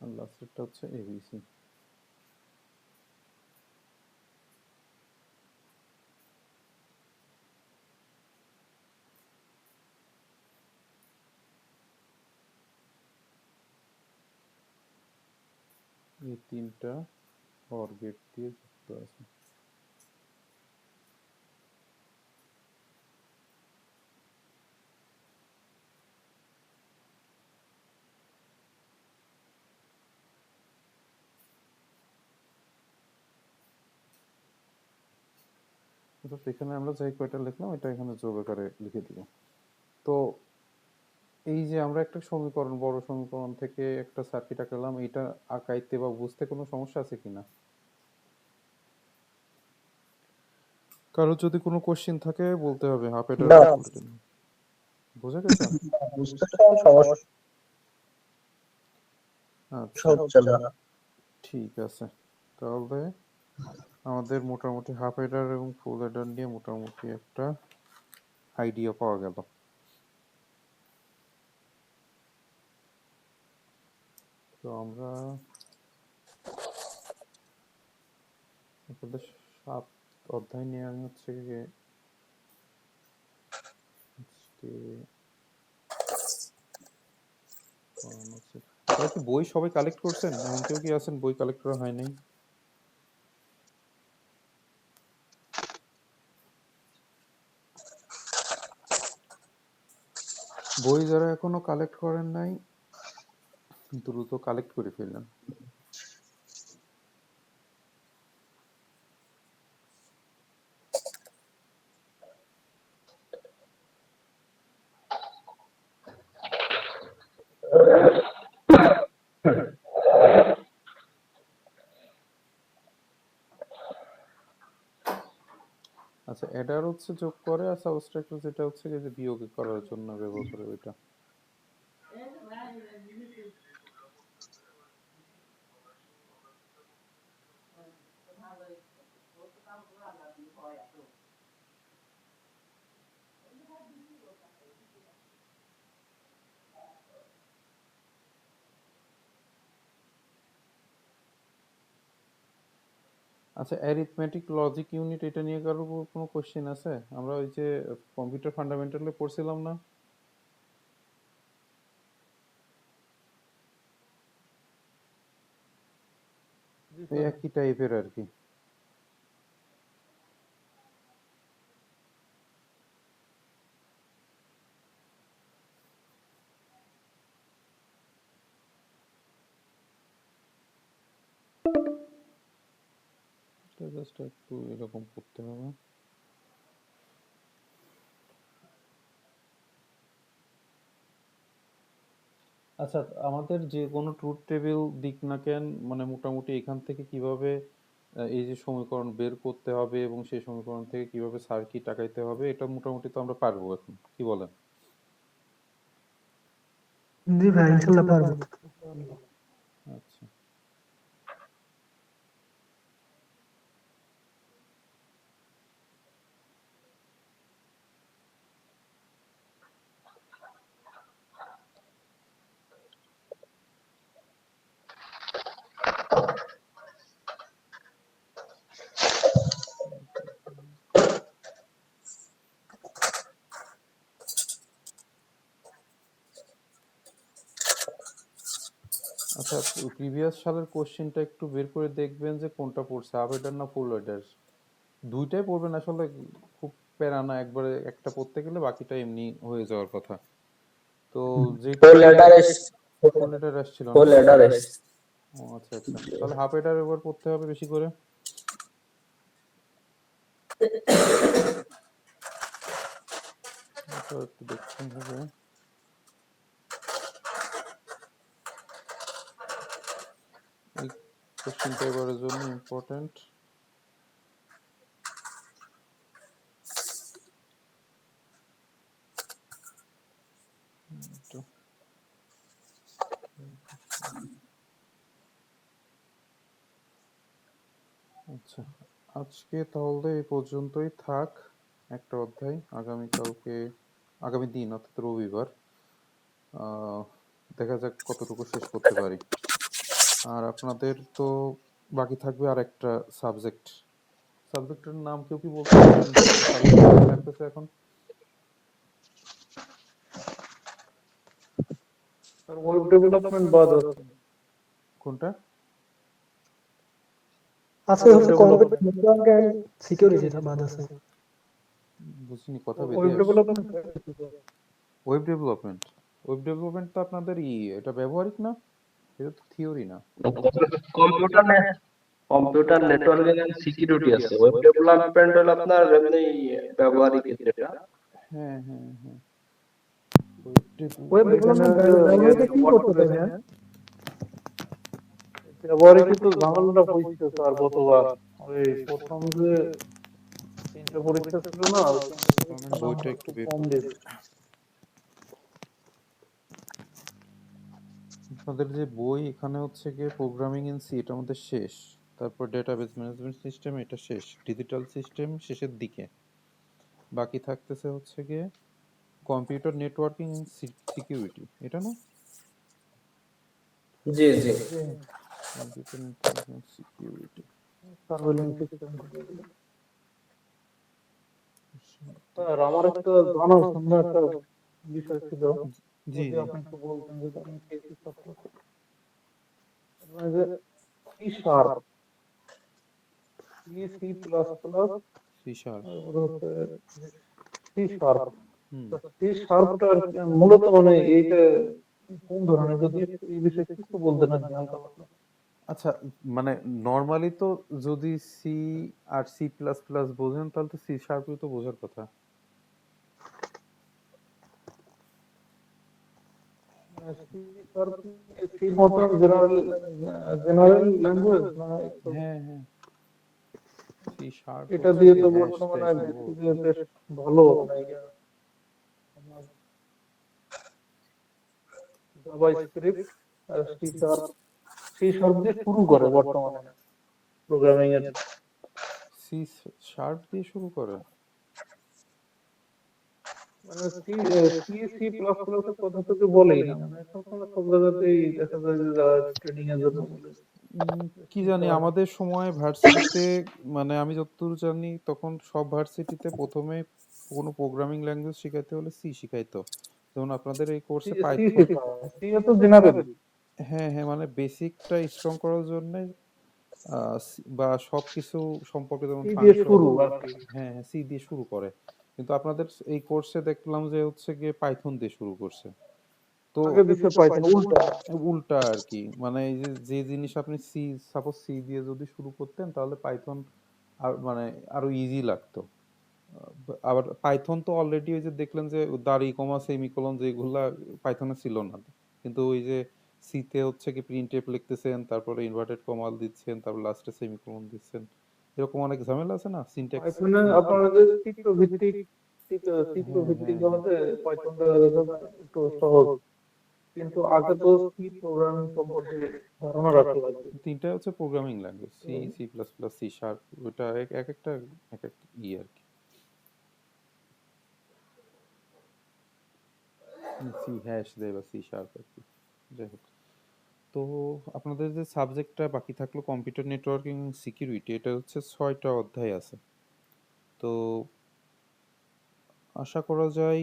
আর লাস্টেরটা হচ্ছে এবিসি। এই তিনটা অর গেট দিয়ে যুক্ত আছে। অর্থাৎ এখানে আমরা যে কয়টা লিখলাম এটা এখানে যোগ আকারে লিখে দিব। তো এই যে আমরা একটা সমীকরণ, বড় সমীকরণ থেকে একটা সার্কিট আঁকালাম, এটা আঁকাইতে বা বুঝতে কোনো সমস্যা আছে কিনা? কারো যদি কোনো কোশ্চেন থাকে বলতে হবে, হাফ এটার না, বোঝা গেছে? বুঝতে কোনো সমস্যা আচ্ছা, হচ্ছে না। ঠিক আছে। তাহলে আমাদের মোটামুটি হাফ এডার এবং ফুল এডার নিয়ে মোটামুটি একটা আইডিয়া পাওয়া গেল। তো আমরা আপনাদের 7 অধ্যায় নিয়ে আমি হচ্ছে গিয়ে আজকে পড়ানো হচ্ছে। আপনারা কি বই সবাই কালেক্ট করছেন? এমন কেউ কি আছেন বই কালেক্ট করা হয় নাই? বই যারা এখনো কালেক্ট করেন নাই দ্রুত কালেক্ট করে ফেললেন। আচ্ছা, অ্যাডার হচ্ছে যোগ করে, আর সাবট্রাক্টর যেটা হচ্ছে যে বিয়োগ করার জন্য ব্যবহার করে ওইটা। আচ্ছা, অ্যারিথমেটিক লজিক ইউনিট এটা নিয়ে কারো কোনো কোশ্চেন আছে? আমরা ওই যে কম্পিউটার ফান্ডামেন্টালে পড়ছিলাম না? এই একই টাইপের আর কি। এটা জাস্ট একটু এরকম করতে হবে। আচ্ছা, আমাদের যে কোনো ট্রুথ টেবিল দিক না কেন, মানে মোটামুটি এখান থেকে কিভাবে এই যে সমীকরণ বের করতে হবে এবং সেই সমীকরণ থেকে কিভাবে সার্কিট আঁকাইতে হবে এটা মোটামুটি তো আমরা পারবো এখন, কি বলেন? জি ভাই, ইনশাল্লাহ পারবো। আচ্ছা, আচ্ছা, প্রিভিয়াস সালের কোশ্চেনটা একটু বের করে দেখবেন যে কোনটা পড়ছে, হাফ হেডার না ফুল হেডার। দুইটাই পড়বেন আসলে, খুব প্যারা না, একবারে একটা পড়তে গেলে বাকিটা এমনি হয়ে যাওয়ার কথা। তো যেটা ফুল হেডার ফুল হেডার আসছিল না? ফুল হেডার ও আচ্ছা আচ্ছা, তাহলে হাফ হেডার এবার পড়তে হবে বেশি করে। এটা একটু দেখতে হবে। এই কোশ্চেনটা এবারের জন্য ইম্পর্টেন্ট। আচ্ছা, আজকে তাহলে এই পর্যন্তই থাক। একটা অধ্যায় আগামীকালকে, আগামী দিন অর্থাৎ রবিবার আহ, দেখা যাক কতটুকু শেষ করতে পারি। আর আপনাদের তো বাকি থাকবে আর একটা সাবজেক্ট। সাবজেক্টের নাম কেউ কি বলতে পারবেন যে কোন সাবজেক্ট বাকি থাকতেছে এখন? আর ওয়েব ডেভেলপমেন্ট বাদ আছে। কোনটা? আছে ওয়েব হচ্ছে ডেভেলপমেন্ট কম্পিউটার নেটওয়ার্ক এন্ড সিকিউরিটিটা বাদ আছে। বুঝিনি, কথা বেঁধে ওয়েব আসছে। Development web development, web development তো আপনাদের এটা ব্যবহারিক না, এটা তো থিওরি না। Computer computer networking and security আছে, ওয়েব ডেভেলপমেন্ট হলো আপনার এমনি ব্যবহারিক যেটা। হ্যাঁ হ্যাঁ হ্যাঁ, ওয়েব এখানে ডেভেলপমেন্ট ব্যবহৃত কি করতে চাই না? ব্যবহারিক তো ঝামেলাটা হয়েছে স্যার গতবার। ওই প্রথম যে 3টা পরীক্ষা ছিল না, ওই 3টা পরীক্ষার বইটা নাম্বার একটু খুব বের কম করুন। দিয়েছে। আপনাদের যে বই এখানে হচ্ছে গিয়ে প্রোগ্রামিং ইন সি, এটা আমাদের শেষ। তারপর ডেটাবেস ম্যানেজমেন্ট সিস্টেম, এটা শেষ। ডিজিটাল সিস্টেম শেষের দিকে। বাকি থাকতেছে হচ্ছে গিয়ে কম্পিউটার নেটওয়ার্কিং ইন সিকিউরিটি, এটা না? জি জি। Computer networking security. Surveilling system. Sir আমার একটা জানার জন্য একটা বিষয় ছিল, জি যদি জি। আপনি একটু বলতেন, যে আমি কেসি ছাত্র, মানে যে C sharp, C C plus plus, C sharp. হচ্ছে সি শার্প। হুম। সি শার্পটা মূলত মানে এইটা কোন ধরনের, যদি একটু এই বিষয়ে কিছু বলতেন আর কি, হালকা পাতলা। আচ্ছা, মানে নর্মালি তো যদি সি আর সি প্লাস প্লাস বোঝেন তাহলে তো সি শার্পই তো বোঝার কথা। সি শার্প সি মতো জেনারেল, জেনারেল ল্যাঙ্গুয়েজ না একটু, হ্যাঁ হ্যাঁ, সি শার্প এটা হচ্ছে দিয়ে কি তো হ্যাশ বর্তমানে টাইপ দেখছি কোড। যে বেশ ভালো মানে জাভা স্ক্রিপ্ট আর সি শার্প দিয়ে শুরু করে বর্তমানে প্রোগ্রামিং এর। সি শার্প দিয়ে শুরু করে? মানে C C C plus plus এর কথা তো কেউ বলেই না, মানে সবসময় সব জায়গাতেই দেখা যায় যে যারা ট্রেনিং এর জন্য বলে কি সি জানি, শার্প। আমাদের সময় ভার্সিটিতে, মানে আমি যতদূর জানি তখন সব ভার্সিটিতে প্রথমে কোনো প্রোগ্রামিং ল্যাঙ্গুয়েজ শেখাইতে হলে সি শিখাইতো। যেমন আপনাদের এই সি কোর্সে সি পাইথন। শেখায়, সি তো জেনারেল, হ্যাঁ হ্যাঁ, মানে বেসিকটা স্ট্রং করার জন্য বা সবকিছু সম্পর্কে, যেমন সি দিয়ে ফাংশন। শুরু আর কি। হ্যাঁ হ্যাঁ, সি দিয়ে শুরু করে। কিন্তু আপনাদের এই কোর্সে দেখলাম যে হচ্ছে গিয়ে পাইথন দিয়ে শুরু করছে। তো আগে দিছে পাইথন উল্টা। উল্টা আর কি, মানে এই যে যে জিনিস আপনি সি, সাপোজ সি দিয়ে যদি শুরু করতেন তাহলে পাইথন আর মানে আরো ইজি লাগতো। আবার পাইথন তো অলরেডি ওই যে দেখলেন যে দাঁড়ি কমা সেমিকোলন যেগুলা পাইথনে ছিল না, কিন্তু ওই যে সিতে হচ্ছে কি প্রিন্ট এফ লিখতেছেন, তারপরে ইনভার্টেড কমাল দিচ্ছেন, তারপর লাস্টে সেমিকোলন দিচ্ছেন, এরকম অনেক ঝামেলা আছে না সিনট্যাক্স। পাইথনে আপনার যে চিত্র ভিত্তিক, চিত্র হ্যাঁ ভিত্তিক হ্যাঁ হ্যাঁ। জগতে পাইথনটা দেখা যায় একটু সহজ, কিন্তু আগে তো সি প্রোগ্রামিং সম্পর্কে ধারণা রাখা লাগবে। তিনটা হচ্ছে programming language, C, C plus plus, C sharp. ওটা এক একটা এক এক আর কি। সি হ্যাশ দেয় বা সি শার্প আর কি। যাই হোক, তো আপনাদের যে সাবজেক্টটা বাকি থাকলো কম্পিউটার নেটওয়ার্কিং সিকিউরিটি, এটা হচ্ছে 6টা অধ্যায় আছে। তো আশা করা যায়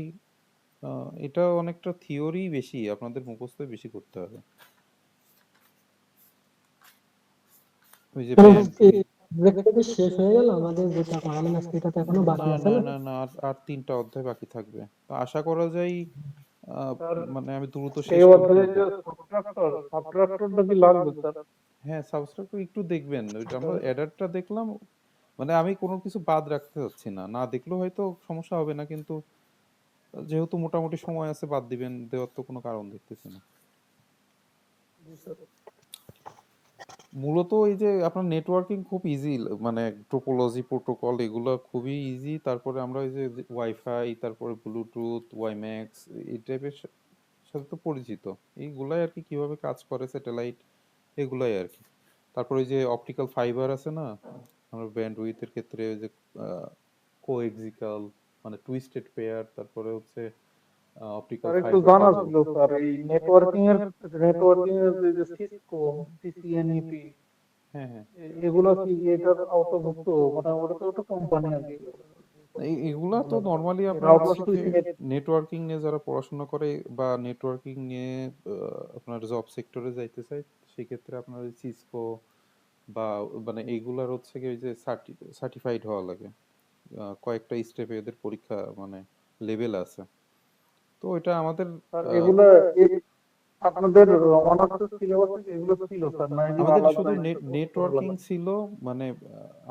এটা অনেকটা থিওরি বেশি, আপনাদের মুখস্থ বেশি করতে হবে। ওই যে মানে ব্যান্ড। এই সাবজেক্টটা কি শেষ হয়ে গেল আমাদের যেটা পড়ালেন আজকে, এটা তো এখনো বাকি না আছে না না? না না, আর 3টা অধ্যায় বাকি থাকবে। তো আশা করা যায় স্যার মানে আমি দ্রুত এই শেষ করে অধ্যায়ে ফেলবো। যে সাবট্রাক্টরটা কি লাগবে স্যার? হ্যাঁ, সাবস্ট্রাক্ট একটু দেখবেন, ওইটা আমরা অ্যাডারটা দেখলাম, মানে আমি কোনো কিছু বাদ রাখতে চাচ্ছি না, না দেখলেও হয়তো সমস্যা হবে না, কিন্তু যেহেতু মোটামুটি সময় আছে বাদ দিবেন, দেওয়ার তো কোনো কারণ দেখতেছি না। মূলত এই যে আপনার নেটওয়ার্কিং খুব ইজি, মানে টোপোলজি প্রোটোকল এগুলো খুবই ইজি। তারপরে আমরা ওই যে ওয়াইফাই, তারপরে ব্লুটুথ, ওয়াইম্যাক্স এই টাইপের সাথে তো পরিচিত। এইগুলাই আর কি, কিভাবে কাজ করে স্যাটেলাইট, এগুলাই আর কি। তারপরে ওই যে অপটিক্যাল ফাইবার আছে না, আমরা ব্যান্ডউইথের ক্ষেত্রে ওই যে কোএক্সিকাল মানে টুইস্টেড পেয়ার, তারপরে হচ্ছে অপটিক্যাল স্যার একটু ফাইবার জানার কাপল। ছিল স্যার, এই নেটওয়ার্কিং এর যে সিসকো, সিসিএনইপি, হ্যাঁ হ্যাঁ, এগুলো কি এটার আওতাভুক্ত? মানে ওটা তো একটা কোম্পানি আর কি। এগুলা তো নর্মালি আপনার রাউটার হচ্ছে কি, সুইচ নেট। নেটওয়ার্কিং নিয়ে যারা পড়াশোনা করে বা নেটওয়ার্কিং নিয়ে আপনার জব সেক্টরে যাইতে চায়, সেক্ষেত্রে আপনার ওই সিসকো বা মানে এইগুলার হচ্ছে কি ওই যে সার্টিফাইড হওয়া লাগে। কয়েকটা স্টেপে এদের পরীক্ষা মানে লেভেল আছে। তো এটা আমাদের স্যার আহ, এগুলা আপনাদের অনার্স সিলেবাসে এগুলো ছিল স্যার, না এগুলো আমাদের আলাদা শুধু একটা করা নেটওয়ার্কিং লাগে? ছিল, মানে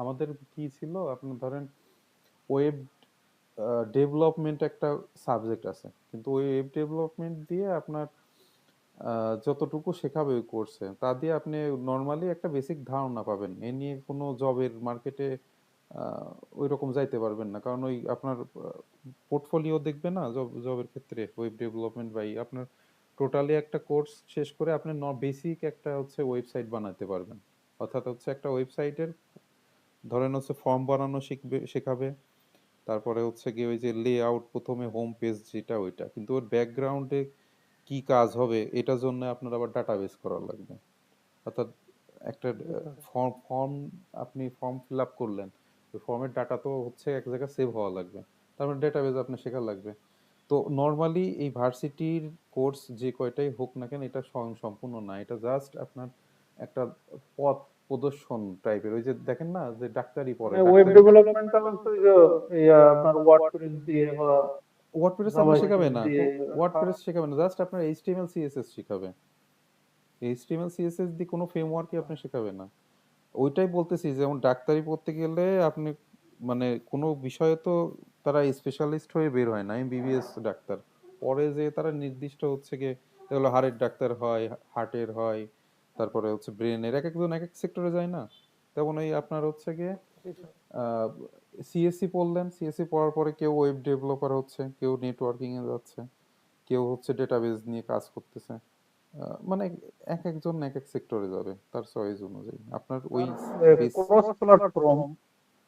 আমাদের কি ছিল আপনার ধরেন ওয়েব ডেভেলপমেন্ট একটা সাবজেক্ট আছে, কিন্তু ওই ওয়েব ডেভেলপমেন্ট দিয়ে আপনার যতটুকু শেখাবে ওই কোর্সে তা দিয়ে আপনি নর্মালি একটা বেসিক ধারণা পাবেন, এ নিয়ে কোনো জবের মার্কেটে ওই রকম যাইতে পারবেন না, কারণ ওই আপনার পোর্টফোলিও দেখবে না জবের ক্ষেত্রে ওয়েব ডেভেলপমেন্ট বাই আপনার টোটালি একটা কোর্স শেষ করে আপনি বেসিক একটা হচ্ছে ওয়েবসাইট বানাতে পারবেন। অর্থাৎ হচ্ছে একটা ওয়েবসাইটের ধরেন হচ্ছে ফর্ম বানানো শেখাবে, তারপরে হচ্ছে গিয়ে ওই যে লে আউট, প্রথমে হোম পেজ যেটা ওইটা, কিন্তু ওর ব্যাকগ্রাউন্ডে কি কাজ হবে এটার জন্য আপনার আবার ডাটাবেস করা লাগবে। অর্থাৎ একটা ফর্ম আপনি ফর্ম ফিল আপ করলেন, ওই ফর্মের ডাটা তো হচ্ছে এক জায়গায় সেভ হওয়া লাগবে, তারপর ডেটাবেস আপনি শেখা লাগবে। তো নর্মালি এই ভার্সিটির কোর্স যে কয়টাই হোক না কেন, এটা স্বয়ং সম্পূর্ণ না, এটা জাস্ট আপনার একটা পথ প্রদর্শন টাইপের। ওই যে দেখেন না যে ডাক্তারি পড়ে, মানে ওয়েব ডাক্তারি ডেভেলপমেন্টটা হচ্ছে যে আপনার ওয়ার্ডপ্রেস দিয়ে বা ওয়ার্ডপ্রেস আপনার শেখাবে জাভাস্ক্রিপ্ট না, দিয়ে। ওয়ার্ডপ্রেস শেখাবে না, জাস্ট আপনার এইচটিএমএল সিএসএস শেখাবে। এইচটিএমএল সিএসএস দিয়ে কোনো ফ্রেমওয়ার্কই আপনি শেখাবে না। ওইটাই বলতেছি, যেমন ডাক্তারি পড়তে গেলে আপনি মানে কোনো বিষয়ে তো তারা স্পেশালিস্ট হয়ে বের হয় না, এমবিবিএস ডাক্তার পরে যে তারা নির্দিষ্ট হচ্ছে গিয়ে এগুলো হাড়ের ডাক্তার হয়, হার্টের হয়, তারপরে হচ্ছে ব্রেনের, এক একজন এক এক সেক্টরে যায় না। তেমন এই আপনার হচ্ছে গিয়ে সিএসসি পড়লেন, সিএসসি পড়ার পরে কেউ ওয়েব ডেভেলপার হচ্ছে, কেউ নেটওয়ার্কিং এ যাচ্ছে, কেউ হচ্ছে ডেটাবেস নিয়ে কাজ করতেছে। মানে এক একজন এক এক সেক্টরে যাবে তার চয়েস অনুযায়ী আপনার ওই বেস। ক্রস প্ল্যাটফর্ম,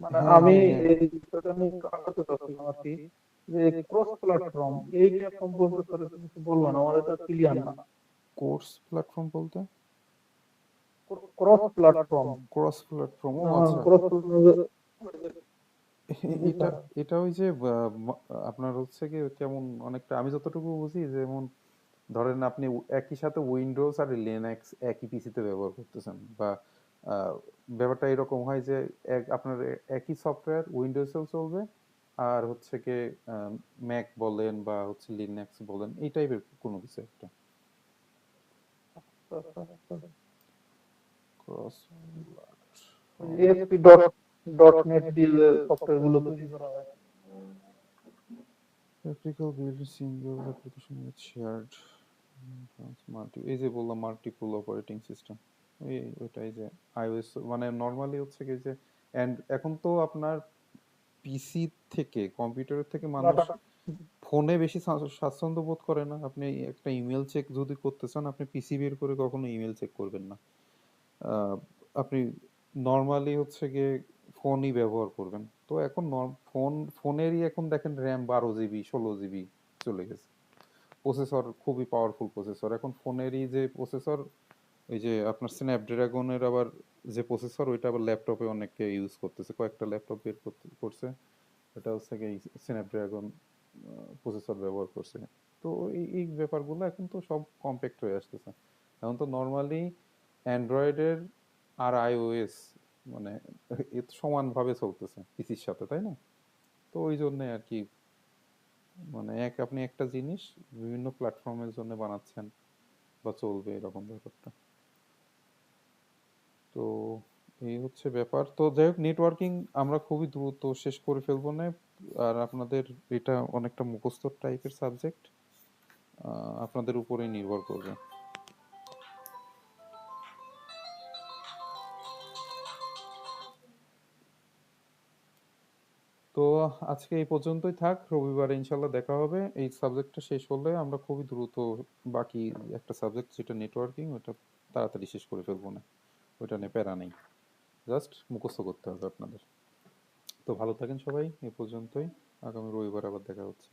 মানে হ্যাঁ আমি হ্যাঁ হ্যাঁ, এই বিষয়টা নিয়ে একটু আলোচনা করছিলাম আর কি, যে ক্রস প্ল্যাটফর্ম এইটা সম্পর্কে স্যার একটু কিছু বলবেন, আমার এটা ক্লিয়ার না। কোর্স প্ল্যাটফর্ম বলতে ক্রস প্ল্যাটফর্ম, ক্রস প্ল্যাটফর্ম, ও আচ্ছা। ক্রস এটা এটা ওই যে আপনার হচ্ছে কি কেমন, অনেকটা আমি যতটুকু বুঝি, যেমন ধরেন আপনি একই সাথে উইন্ডোজ আর লিনাক্স একই পিসিতে ব্যবহার করতেছেন, বা আহ, ব্যাপারটা এরকম হয় যে আপনার একই সফটওয়্যার উইন্ডোজেও চলবে, আর হচ্ছে কি ম্যাক বলেন বা হচ্ছে লিনাক্স বলেন, এই টাইপের কোনো কিছু একটা cross ASP dot dot net দিয়ে যে সফটওয়্যার গুলো তৈরি করা হয়। Practical build single application with shared multi, এই যে বললাম মাল্টিপল অপারেটিং সিস্টেম, ওইটাই যে আইওএস মানে নর্মালি হচ্ছে কি যে, এন্ড এখন তো আপনার পিসি থেকে কম্পিউটারের থেকে মানুষ ডাটা ফোনে বেশি স্বাচ্ছন্দ্য বোধ করে না। আপনি একটা ইমেল চেক যদি করতে চান, আপনি পিসি বের করে কখনো ইমেল চেক করবেন না। আহ, আপনি নর্মালি হচ্ছে গিয়ে ফোনই ব্যবহার করবেন। তো এখন ফোনেরই এখন দেখেন র্যাম 12 জিবি 16 জিবি চলে গেছে, প্রসেসর খুবই পাওয়ারফুল প্রসেসর এখন ফোনেরই যে প্রসেসর, ওই যে আপনার স্ন্যাপড্রাগনের আবার যে প্রসেসর, ওইটা আবার ল্যাপটপে অনেকে ইউজ করতেছে, কয়েকটা ল্যাপটপ বের করছে, এটা হচ্ছে কি স্ন্যাপড্রাগন প্রসেসর ব্যবহার করছে। তো এই ব্যাপারগুলো এখন তো সব কম্প্যাক্ট হয়ে আসতেছে। এখন তো নর্মালি অ্যান্ড্রয়েডের আর iOS মানে এ তো সমানভাবে চলতেছে পিসির সাথে, তাই না? তো ওই জন্য আর কি, মানে আপনি একটা জিনিস বিভিন্ন প্ল্যাটফর্মের জন্য বানাচ্ছেন বা চলবে এরকম ব্যাপারটা। তো এই হচ্ছে ব্যাপার। তো যাই হোক, নেটওয়ার্কিং আমরা খুবই দ্রুত শেষ করে ফেলবো না। আর আপনাদের এটা অনেকটা মুখস্থ টাইপের সাবজেক্ট, আপনাদের উপরেই নির্ভর করবে। তো আজকে এই পর্যন্তই থাক, রবিবারে ইনশাল্লাহ দেখা হবে। এই সাবজেক্টটা শেষ হলে আমরা খুবই দ্রুত বাকি একটা সাবজেক্ট যেটা নেটওয়ার্কিং, ওটা তাড়াতাড়ি শেষ করে ফেলবো না, ওইটা নিয়ে প্যারা নেই, জাস্ট মুখস্থ করতে হবে আপনাদের। তো ভালো থাকেন সবাই, এই পর্যন্তই, আগামী রবিবার আবার দেখা হচ্ছে।